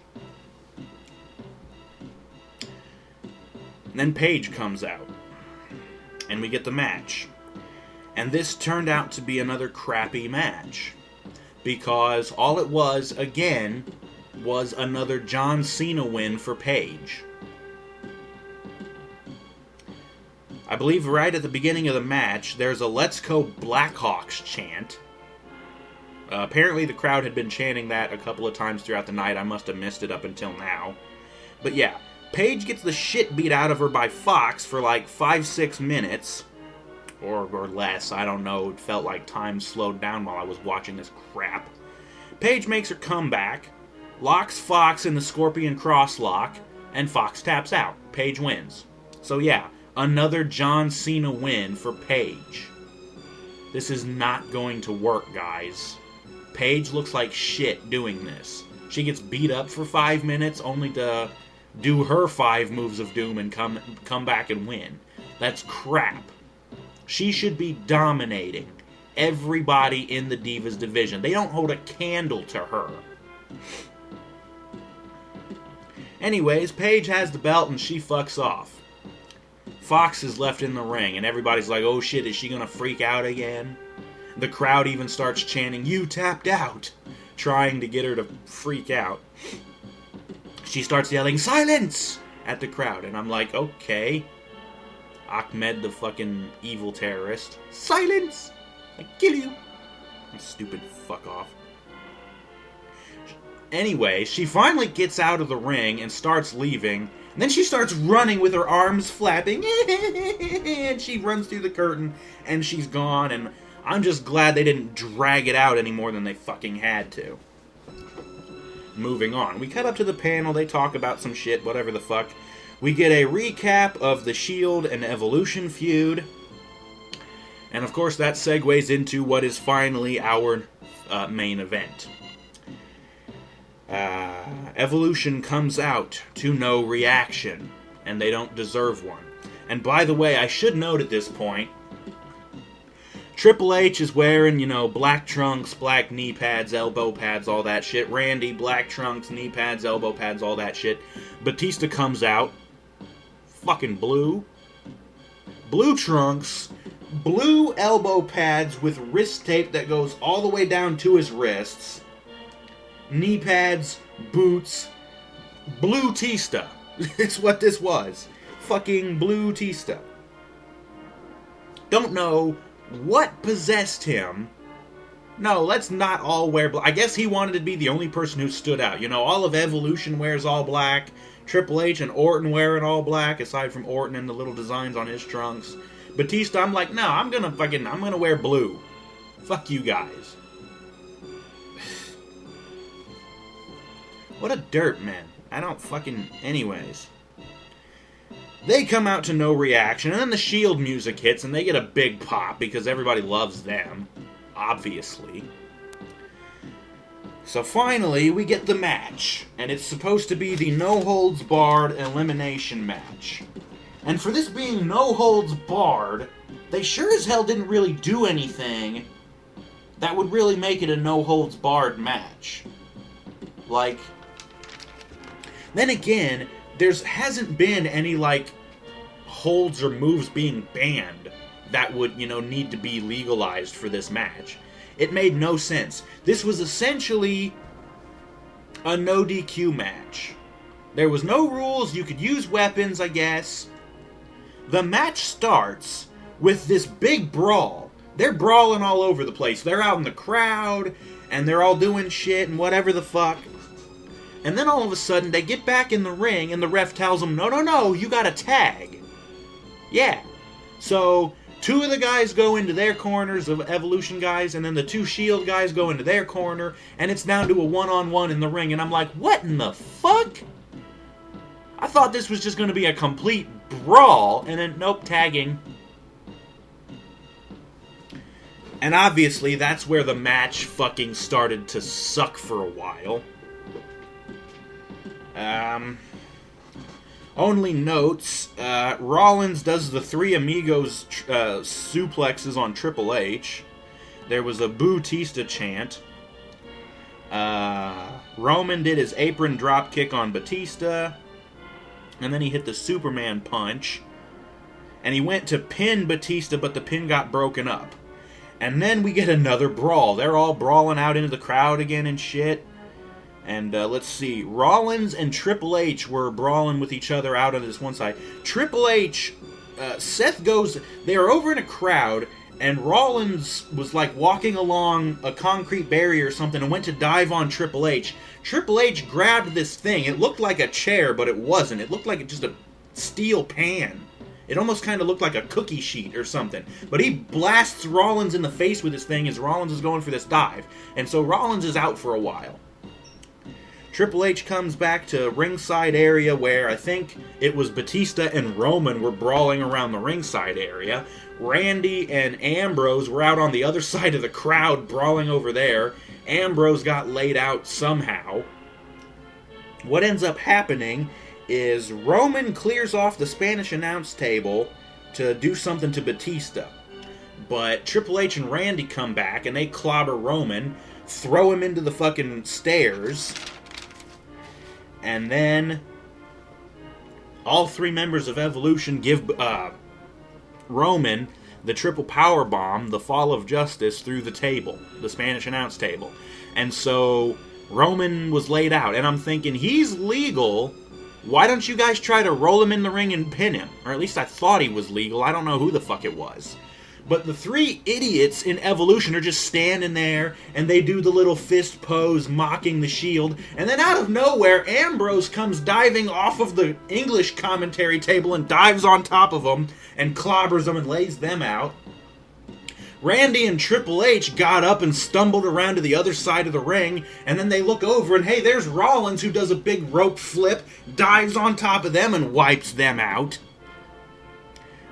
And then Paige comes out, and we get the match. And this turned out to be another crappy match, because all it was, again, was another John Cena win for Paige. I believe right at the beginning of the match, there's a "Let's Go Blackhawks" chant. Apparently the crowd had been chanting that a couple of times throughout the night. I must have missed it up until now. But yeah, Paige gets the shit beat out of her by Fox for 5-6 minutes. Or less, I don't know. It felt like time slowed down while I was watching this crap. Paige makes her comeback, locks Fox in the Scorpion Crosslock, and Fox taps out. Paige wins. So yeah, another John Cena win for Paige. This is not going to work, guys. Paige looks like shit doing this. She gets beat up for 5 minutes only to do her 5 moves of doom and come back and win. That's crap. She should be dominating everybody in the Divas division. They don't hold a candle to her. Anyways, Paige has the belt and she fucks off. Fox is left in the ring and everybody's like, oh shit, is she gonna freak out again? The crowd even starts chanting, "You tapped out! trying to get her to freak out. She starts yelling, "Silence!" at the crowd. And I'm like, okay. Ahmed, the fucking evil terrorist. Silence! I kill you. Stupid fuck off. Anyway, she finally gets out of the ring and starts leaving. And then she starts running with her arms flapping. And she runs through the curtain and she's gone. And I'm just glad they didn't drag it out any more than they fucking had to. Moving on. We cut up to the panel. They talk about some shit, whatever the fuck. We get a recap of the Shield and Evolution feud. And of course that segues into what is finally our main event. Evolution comes out to no reaction, and they don't deserve one. And by the way, I should note at this point, Triple H is wearing, black trunks, black knee pads, elbow pads, all that shit. Randy, black trunks, knee pads, elbow pads, all that shit. Batista comes out, fucking blue trunks, blue elbow pads with wrist tape that goes all the way down to his wrists, knee pads, boots, blue Tista. It's what this was. Fucking blue Tista. Don't know what possessed him. No, let's not all wear black. I guess he wanted to be the only person who stood out. All of Evolution wears all black. Triple H and Orton wearing all black, aside from Orton and the little designs on his trunks. Batista, I'm like, no, I'm gonna wear blue. Fuck you guys. What a dirt, man. I don't fucking... Anyways. They come out to no reaction, and then the Shield music hits, and they get a big pop, because everybody loves them. Obviously. So finally, we get the match. And it's supposed to be the no-holds-barred elimination match. And for this being no-holds-barred, they sure as hell didn't really do anything that would really make it a no-holds-barred match. Like... Then again, there hasn't been any, holds or moves being banned that would, need to be legalized for this match. It made no sense. This was essentially a no DQ match. There was no rules. You could use weapons, I guess. The match starts with this big brawl. They're brawling all over the place. They're out in the crowd, and they're all doing shit and whatever the fuck. And then all of a sudden, they get back in the ring, and the ref tells them, no, you gotta tag. Yeah. So, 2 of the guys go into their corners of Evolution guys, and then the 2 Shield guys go into their corner, and it's down to a one-on-one in the ring, and I'm like, what in the fuck? I thought this was just gonna be a complete brawl, and then, nope, tagging. And obviously, that's where the match fucking started to suck for a while. Only notes, Rollins does the 3 Amigos suplexes on Triple H. There was a Boo Tista chant. Roman did his apron drop kick on Batista. And then he hit the Superman punch. And he went to pin Batista, but the pin got broken up. And then we get another brawl. They're all brawling out into the crowd again and shit. And let's see, Rollins and Triple H were brawling with each other out on this one side. Triple H, Seth goes, they are over in a crowd, and Rollins was walking along a concrete barrier or something and went to dive on Triple H. Triple H grabbed this thing. It looked like a chair, but it wasn't. It looked like just a steel pan. It almost kind of looked like a cookie sheet or something. But he blasts Rollins in the face with this thing as Rollins is going for this dive. And so Rollins is out for a while. Triple H comes back to ringside area where I think it was Batista and Roman were brawling around the ringside area. Randy and Ambrose were out on the other side of the crowd brawling over there. Ambrose got laid out somehow. What ends up happening is Roman clears off the Spanish announce table to do something to Batista. But Triple H and Randy come back and they clobber Roman, throw him into the fucking stairs. And then all 3 members of Evolution give Roman the triple power bomb, the fall of justice, through the table, the Spanish announce table. And so Roman was laid out, and I'm thinking, he's legal. Why don't you guys try to roll him in the ring and pin him? Or at least I thought he was legal. I don't know who the fuck it was. But the three idiots in Evolution are just standing there, and they do the little fist pose, mocking the Shield. And then out of nowhere, Ambrose comes diving off of the English commentary table and dives on top of them and clobbers them and lays them out. Randy and Triple H got up and stumbled around to the other side of the ring, and then they look over and hey, there's Rollins, who does a big rope flip, dives on top of them and wipes them out.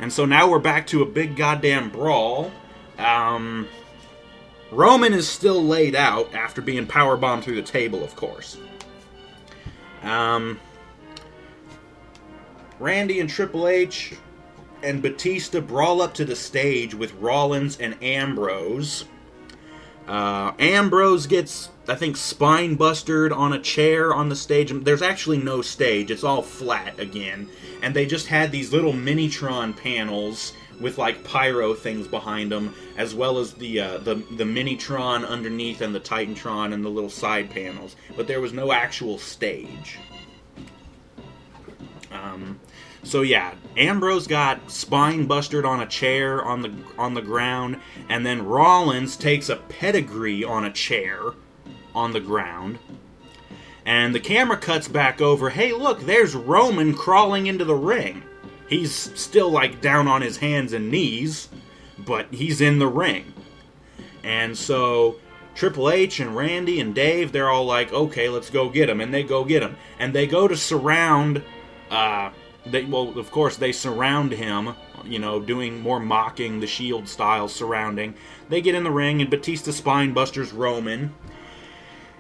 And so now we're back to a big goddamn brawl. Roman is still laid out after being powerbombed through the table, of course. Randy and Triple H and Batista brawl up to the stage with Rollins and Ambrose. Ambrose gets, I think, spine bustered on a chair on the stage. There's actually no stage. It's all flat again. And they just had these little Minitron panels with, like, pyro things behind them, as well as the Minitron underneath and the Titantron and the little side panels. But there was no actual stage. So yeah, Ambrose got spine bustered on a chair on the ground, and then Rollins takes a pedigree on a chair on the ground. And the camera cuts back over, hey look, there's Roman crawling into the ring. He's still like down on his hands and knees, but he's in the ring. And so Triple H and Randy and Dave, they're all like, okay, let's go get him. And they go get him. And they go to surround, of course, they surround him, you know, doing more mocking, the Shield style surrounding. They get in the ring, and Batista spinebusters Roman.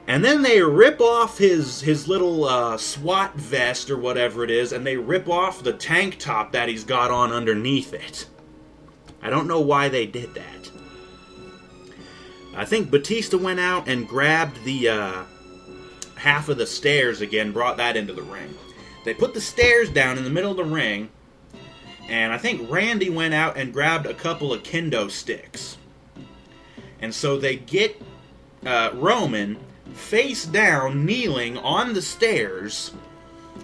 And then they rip off his little SWAT vest or whatever it is, and they rip off the tank top that he's got on underneath it. I don't know why they did that. I think Batista went out and grabbed the half of the stairs again, brought that into the ring. They put the stairs down in the middle of the ring, and I think Randy went out and grabbed a couple of kendo sticks. And so they get Roman face down, kneeling on the stairs,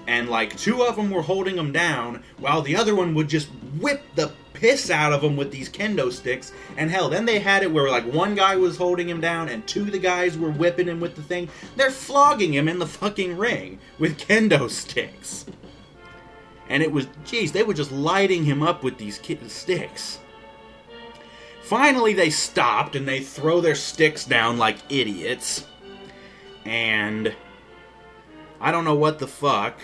and like two of them were holding him down, while the other one would just whip the piss out of him with these kendo sticks. And hell, then they had it where like one guy was holding him down and two of the guys were whipping him with the thing. They're flogging him in the fucking ring with kendo sticks. And it was, geez, they were just lighting him up with these sticks. Finally they stopped and they throw their sticks down like idiots. And I don't know what the fuck.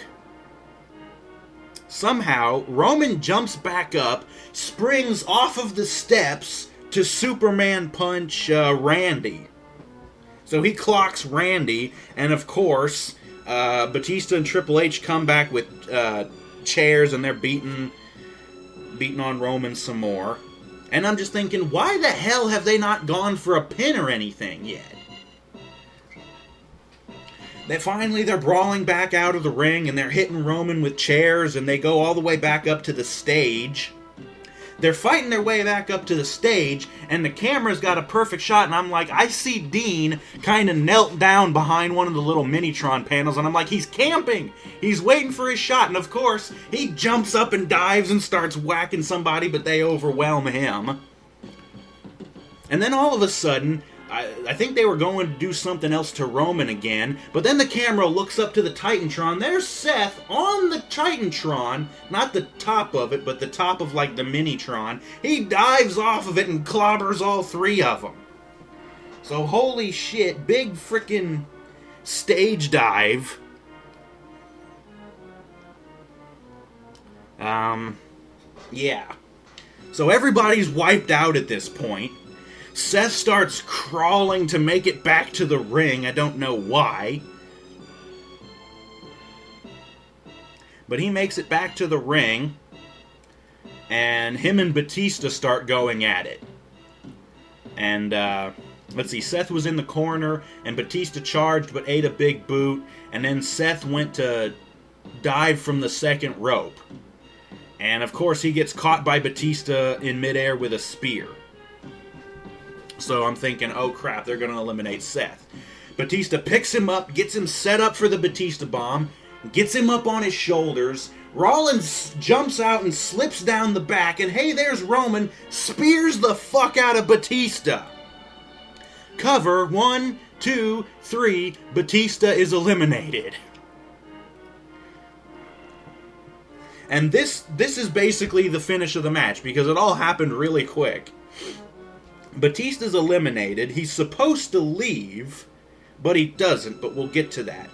Somehow, Roman jumps back up, springs off of the steps to Superman punch Randy. So he clocks Randy, and of course, Batista and Triple H come back with chairs, and they're beating on Roman some more. And I'm just thinking, why the hell have they not gone for a pin or anything yet? They're brawling back out of the ring, and they're hitting Roman with chairs, and they go all the way back up to the stage. They're fighting their way back up to the stage, and the camera's got a perfect shot, and I'm like, I see Dean kind of knelt down behind one of the little Minitron panels, and I'm like, he's camping! He's waiting for his shot, and of course, he jumps up and dives and starts whacking somebody, but they overwhelm him. And then all of a sudden, I think they were going to do something else to Roman again, but then the camera looks up to the Titantron. There's Seth on the Titantron, not the top of it, but the top of like the Minitron. He dives off of it and clobbers all three of them. So holy shit, big freaking stage dive. Yeah. So everybody's wiped out at this point. Seth starts crawling to make it back to the ring. I don't know why. But he makes it back to the ring. And him and Batista start going at it. And, let's see. Seth was in the corner. And Batista charged but ate a big boot. And then Seth went to dive from the second rope. And of course he gets caught by Batista in midair with a spear. So I'm thinking, oh crap, they're going to eliminate Seth. Batista picks him up, gets him set up for the Batista bomb, gets him up on his shoulders. Rollins jumps out and slips down the back, and hey, there's Roman, spears the fuck out of Batista. Cover, 1, 2, 3, Batista is eliminated. And this is basically the finish of the match, because it all happened really quick. Batista's eliminated. He's supposed to leave, but he doesn't, but we'll get to that.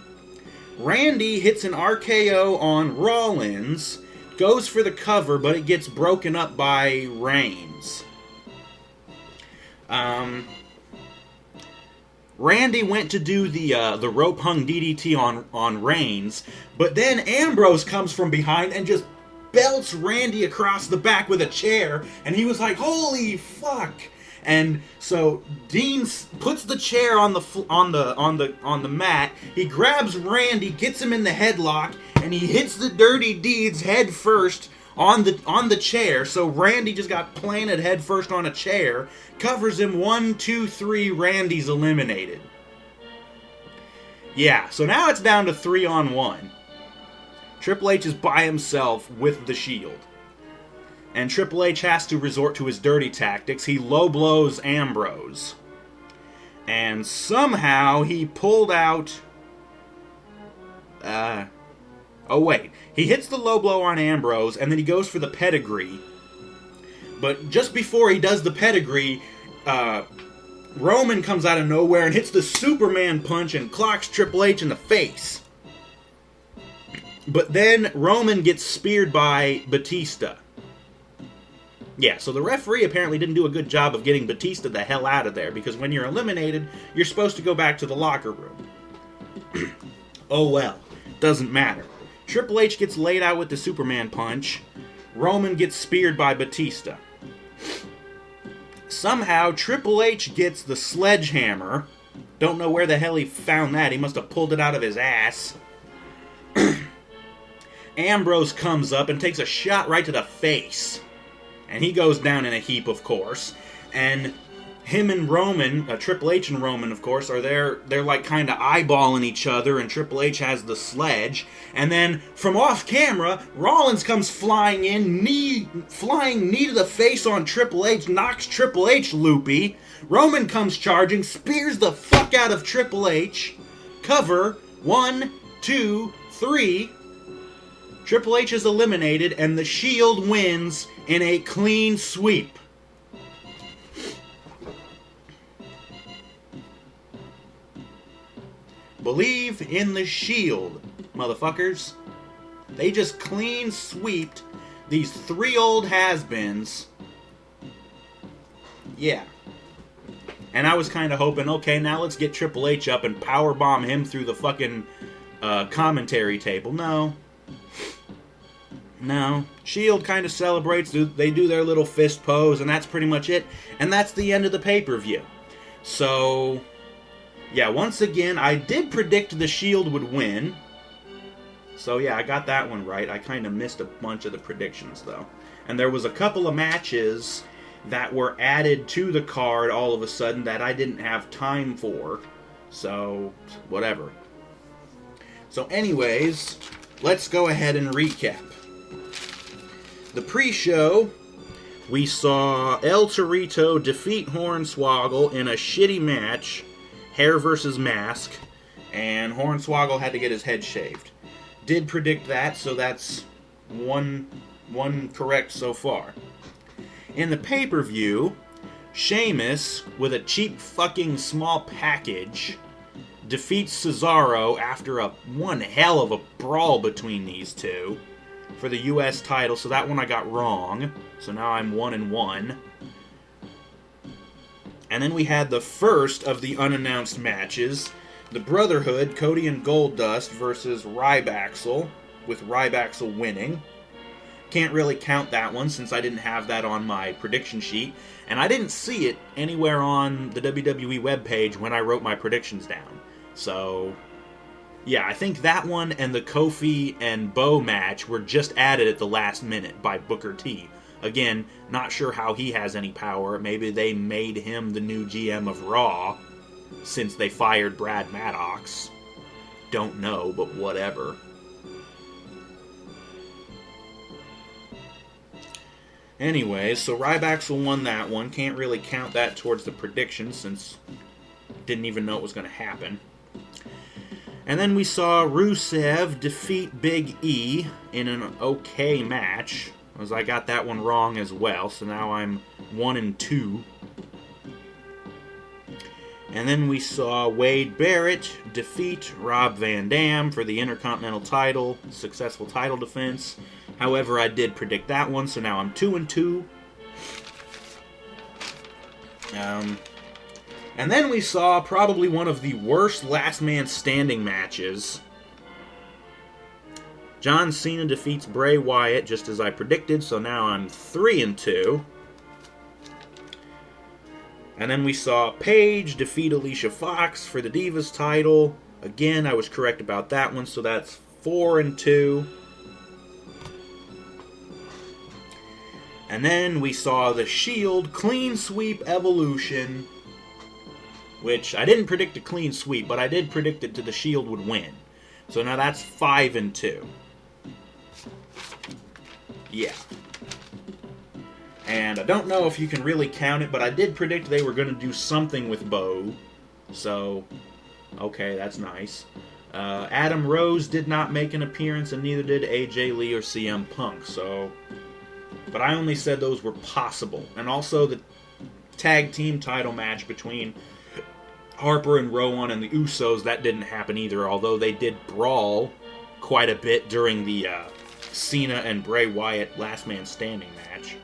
Randy hits an RKO on Rollins, goes for the cover, but it gets broken up by Reigns. Randy went to do the rope hung DDT on Reigns, but then Ambrose comes from behind and just belts Randy across the back with a chair, and he was like, "Holy fuck!" And so Dean puts the chair on the mat. He grabs Randy, gets him in the headlock, and he hits the Dirty Deeds head first on the chair. So Randy just got planted head first on a chair. Covers him, 1, 2, 3. Randy's eliminated. Yeah, so now it's down to 3-on-1. Triple H is by himself with the Shield. And Triple H has to resort to his dirty tactics. He low blows Ambrose. And somehow he pulled out... Oh, wait. He hits the low blow on Ambrose, and then he goes for the pedigree. But just before he does the pedigree, Roman comes out of nowhere and hits the Superman punch and clocks Triple H in the face. But then Roman gets speared by Batista. Yeah, so the referee apparently didn't do a good job of getting Batista the hell out of there, because when you're eliminated, you're supposed to go back to the locker room. Oh well, doesn't matter. Triple H gets laid out with the Superman punch. Roman gets speared by Batista. Somehow, Triple H gets the sledgehammer. Don't know where the hell he found that. He must have pulled it out of his ass. Ambrose comes up and takes a shot right to the face. And he goes down in a heap, of course. And him and Roman, Triple H and Roman, of course, are there. They're like kind of eyeballing each other, and Triple H has the sledge. And then from off camera, Rollins comes flying in, flying knee to the face on Triple H, knocks Triple H loopy. Roman comes charging, spears the fuck out of Triple H. Cover, 1, 2, 3. Triple H is eliminated, and the Shield wins in a clean sweep. Believe in the Shield, motherfuckers. They just clean sweeped these 3 old has-beens. Yeah. And I was kind of hoping, okay, now let's get Triple H up and powerbomb him through the fucking commentary table. No. Shield kind of celebrates. They do their little fist pose, and that's pretty much it. And that's the end of the pay-per-view. So, yeah, once again, I did predict the Shield would win. So, yeah, I got that one right. I kind of missed a bunch of the predictions, though. And there was a couple of matches that were added to the card all of a sudden that I didn't have time for. So, whatever. So, anyways, let's go ahead and recap. The pre-show, we saw El Torito defeat Hornswoggle in a shitty match, hair versus mask, and Hornswoggle had to get his head shaved. Did predict that, so that's one correct so far. In the pay-per-view, Sheamus, with a cheap fucking small package, defeats Cesaro after one hell of a brawl between these two for the U.S. title, so that one I got wrong. So now I'm 1-1. And then we had the first of the unannounced matches. The Brotherhood, Cody and Goldust versus Rybaxel, with Rybaxel winning. Can't really count that one since I didn't have that on my prediction sheet. And I didn't see it anywhere on the WWE webpage when I wrote my predictions down. So, Yeah, I think that one and the Kofi and Bo match were just added at the last minute by Booker T. Again, not sure how he has any power. Maybe they made him the new GM of Raw since they fired Brad Maddox. Don't know, but whatever. Anyway, so Ryback won that one. Can't really count that towards the prediction since didn't even know it was going to happen. And then we saw Rusev defeat Big E in an okay match, as I got that one wrong as well, so now I'm 1-2. And then we saw Wade Barrett defeat Rob Van Dam for the Intercontinental title, successful title defense. However, I did predict that one, so now I'm 2-2. And then we saw probably one of the worst last man standing matches. John Cena defeats Bray Wyatt, just as I predicted, so now I'm 3-2. And then we saw Paige defeat Alicia Fox for the Divas title. Again, I was correct about that one, so that's 4-2. And then we saw the Shield clean sweep Evolution, which I didn't predict a clean sweep, but I did predict that the Shield would win. So now that's 5-2. Yeah. And I don't know if you can really count it, but I did predict they were going to do something with Bo. So, okay, that's nice. Adam Rose did not make an appearance, and neither did AJ Lee or CM Punk. So, but I only said those were possible. And also the tag team title match between Harper and Rowan and the Usos, that didn't happen either, although they did brawl quite a bit during the Cena and Bray Wyatt last man standing match.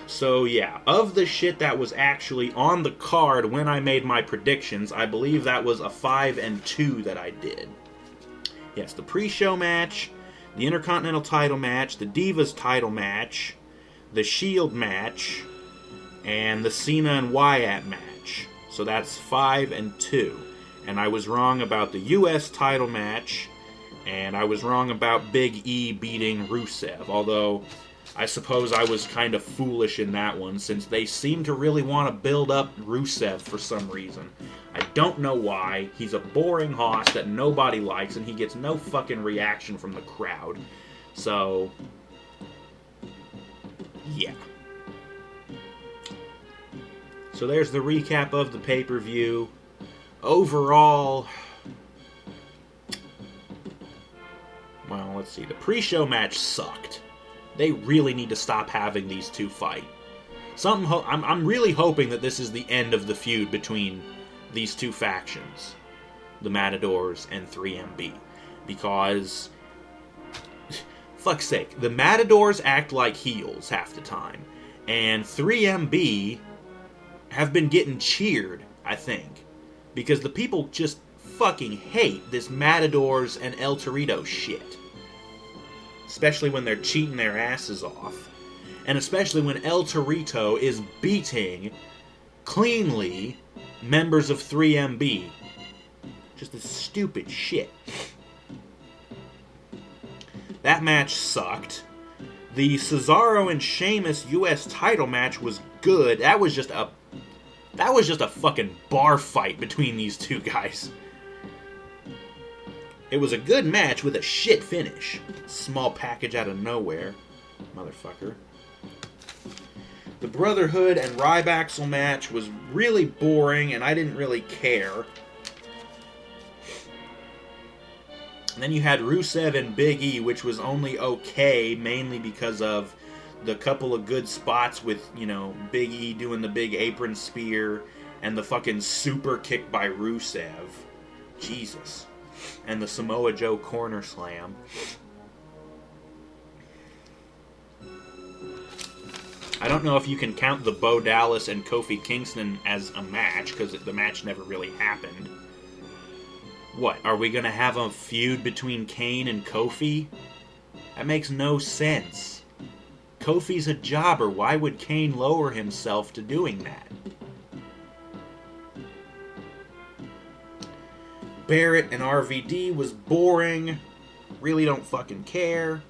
So yeah, of the shit that was actually on the card when I made my predictions, I believe that was a 5-2 that I did. Yes, the pre-show match, the Intercontinental title match, the Divas title match, the Shield match, and the Cena and Wyatt match. So that's 5-2. And I was wrong about the US title match, and I was wrong about Big E beating Rusev, although I suppose I was kind of foolish in that one, since they seem to really want to build up Rusev for some reason. I don't know why. He's a boring hoss that nobody likes, and he gets no fucking reaction from the crowd. So, yeah. So there's the recap of the pay-per-view. Overall, well, let's see. The pre-show match sucked. They really need to stop having these two fight. I'm really hoping that this is the end of the feud between these two factions, the Matadors and 3MB, because, fuck's sake, the Matadors act like heels half the time, and 3MB have been getting cheered, I think, because the people just fucking hate this Matadors and El Torito shit. Especially when they're cheating their asses off. And especially when El Torito is beating, cleanly, members of 3MB. Just this stupid shit. That match sucked. The Cesaro and Sheamus US title match was good. That was just a fucking bar fight between these two guys. It was a good match with a shit finish. Small package out of nowhere. Motherfucker. The Brotherhood and Ryback match was really boring, and I didn't really care. And then you had Rusev and Big E, which was only okay, mainly because of the couple of good spots with, Big E doing the big apron spear and the fucking super kick by Rusev. Jesus. And the Samoa Joe corner slam. I don't know if you can count the Bo Dallas and Kofi Kingston as a match, because the match never really happened. What, are we going to have a feud between Kane and Kofi? That makes no sense. Kofi's a jobber. Why would Kane lower himself to doing that? Barrett and RVD was boring. Really don't fucking care.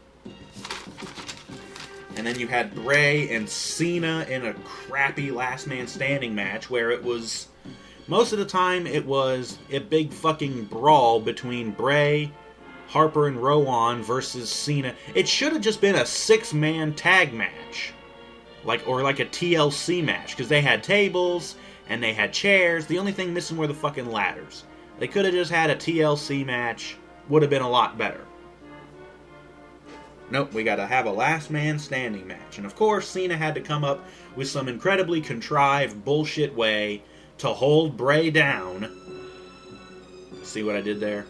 And then you had Bray and Cena in a crappy last man standing match where it was, most of the time, it was a big fucking brawl between Bray, Harper, and Rowan versus Cena. It should have just been a 6-man tag match. Or like a TLC match, because they had tables and they had chairs. The only thing missing were the fucking ladders. They could have just had a TLC match. Would have been a lot better. Nope, we gotta have a last man standing match. And of course, Cena had to come up with some incredibly contrived bullshit way to hold Bray down. See what I did there?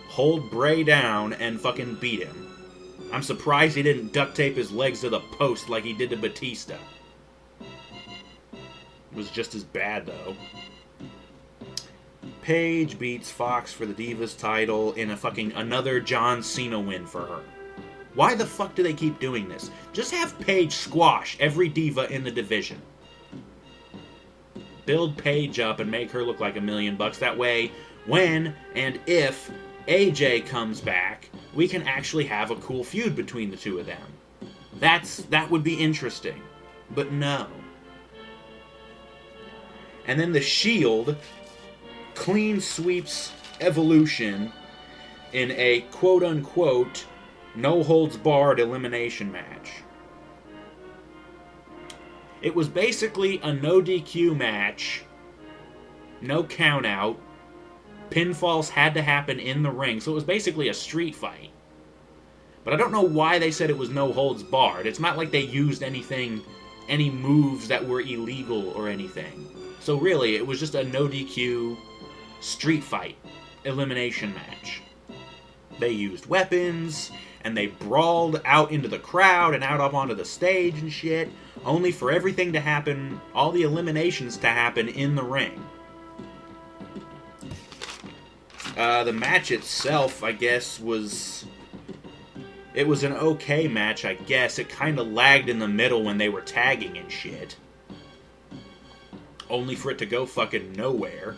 Hold Bray down and fucking beat him. I'm surprised he didn't duct tape his legs to the post like he did to Batista. It was just as bad, though. Paige beats Fox for the Divas title in a fucking another John Cena win for her. Why the fuck do they keep doing this? Just have Paige squash every diva in the division. Build Paige up and make her look like $1 million. That way, when and if AJ comes back, we can actually have a cool feud between the two of them. That would be interesting. But no. And then the Shield clean sweeps Evolution in a quote-unquote no-holds-barred elimination match. It was basically a no DQ match, no count-out. Pinfalls had to happen in the ring, so it was basically a street fight. But I don't know why they said it was no holds barred. It's not like they used any moves that were illegal or anything. So really, it was just a no DQ street fight elimination match. They used weapons, and they brawled out into the crowd and out up onto the stage and shit, only for everything to happen, all the eliminations to happen in the ring. The match itself, I guess, it was an okay match, I guess. It kind of lagged in the middle when they were tagging and shit. Only for it to go fucking nowhere.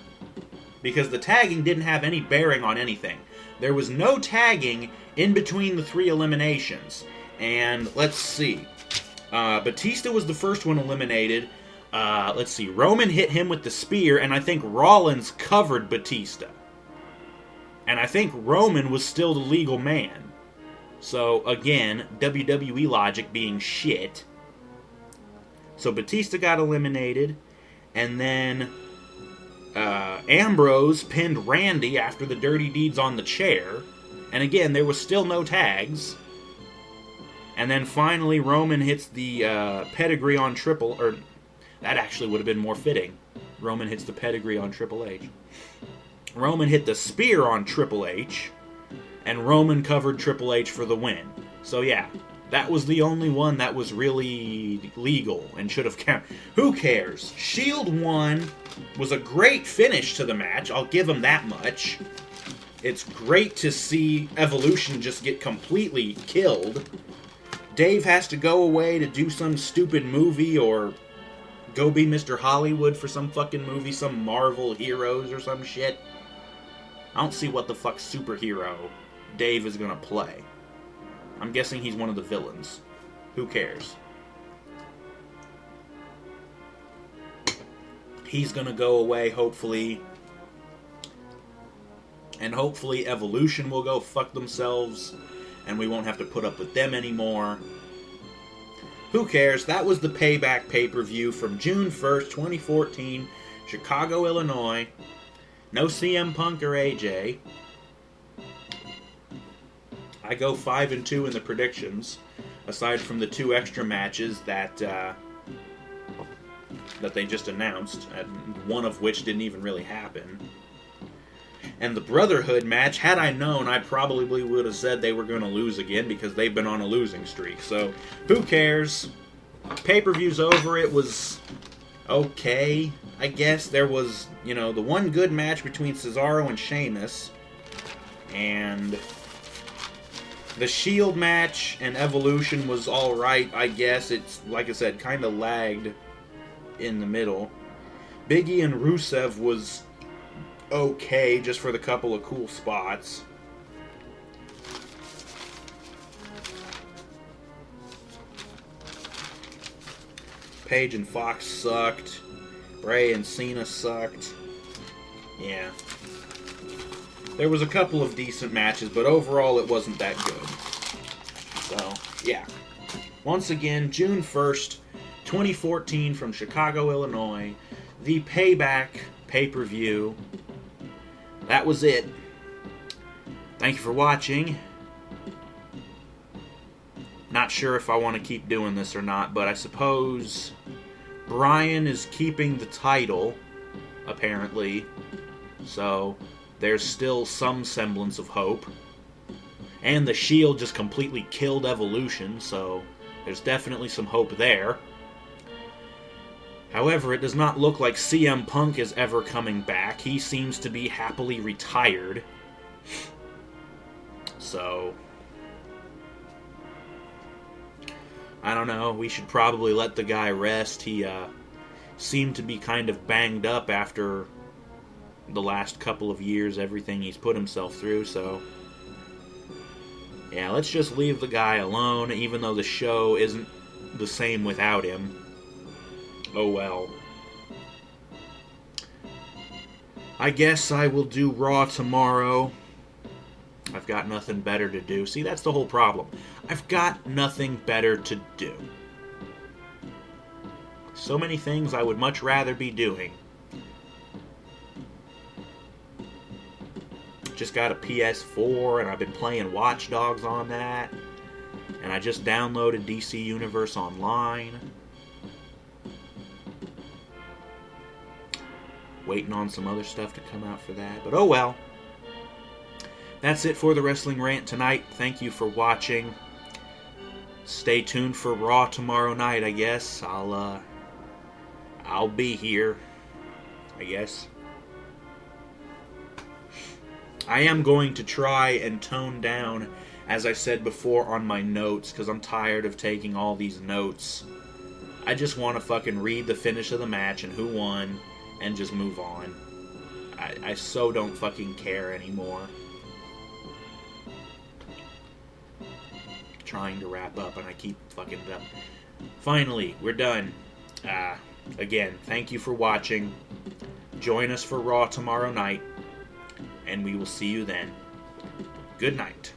Because the tagging didn't have any bearing on anything. There was no tagging in between the 3 eliminations. And, let's see. Batista was the first one eliminated. Let's see. Roman hit him with the spear, and I think Rollins covered Batista. And I think Roman was still the legal man. So, again, WWE logic being shit. So Batista got eliminated. And then Ambrose pinned Randy after the dirty deeds on the chair. And again, there was still no tags. And then finally Roman hits the pedigree on that actually would have been more fitting. Roman hits the pedigree on Triple H. Roman hit the spear on Triple H, and Roman covered Triple H for the win. So yeah, that was the only one that was really legal and should have counted. Who cares? Shield won. Was a great finish to the match. I'll give them that much. It's great to see Evolution just get completely killed. Dave has to go away to do some stupid movie or go be Mr. Hollywood for some fucking movie, some Marvel Heroes or some shit. I don't see what the fuck superhero Dave is gonna play. I'm guessing he's one of the villains. Who cares? He's gonna go away, hopefully. And hopefully Evolution will go fuck themselves, and we won't have to put up with them anymore. Who cares? That was the Payback pay-per-view from June 1st, 2014, Chicago, Illinois. No CM Punk or AJ. I go 5-2 in the predictions, aside from the 2 extra matches that they just announced, and one of which didn't even really happen. And the Brotherhood match, had I known, I probably would have said they were going to lose again because they've been on a losing streak. So, who cares? Pay-per-view's over. It was okay, I guess. There was, the one good match between Cesaro and Sheamus. And the Shield match and Evolution was alright, I guess. It's, like I said, kind of lagged in the middle. Big E and Rusev was okay, just for the couple of cool spots. Page and Fox sucked. Bray and Cena sucked. Yeah. There was a couple of decent matches, but overall it wasn't that good. So, yeah. Once again, June 1st, 2014 from Chicago, Illinois. The Payback pay-per-view. That was it. Thank you for watching. Not sure if I want to keep doing this or not, but I suppose Bryan is keeping the title, apparently. So, there's still some semblance of hope. And the Shield just completely killed Evolution, so there's definitely some hope there. However, it does not look like CM Punk is ever coming back. He seems to be happily retired. So, I don't know. We should probably let the guy rest. He seemed to be kind of banged up after the last couple of years, everything he's put himself through, so yeah, let's just leave the guy alone, even though the show isn't the same without him. Oh well. I guess I will do Raw tomorrow. I've got nothing better to do. See, that's the whole problem. I've got nothing better to do. So many things I would much rather be doing. Just got a PS4 and I've been playing Watch Dogs on that. And I just downloaded DC Universe Online. Waiting on some other stuff to come out for that. But oh well. That's it for the Wrestling Rant tonight. Thank you for watching. Stay tuned for Raw tomorrow night, I guess. I'll be here, I guess. I am going to try and tone down, as I said before, on my notes, because I'm tired of taking all these notes. I just want to fucking read the finish of the match and who won, and just move on. I so don't fucking care anymore. Trying to wrap up, and I keep fucking it up. Finally, we're done. Again, thank you for watching. Join us for Raw tomorrow night. And we will see you then. Good night.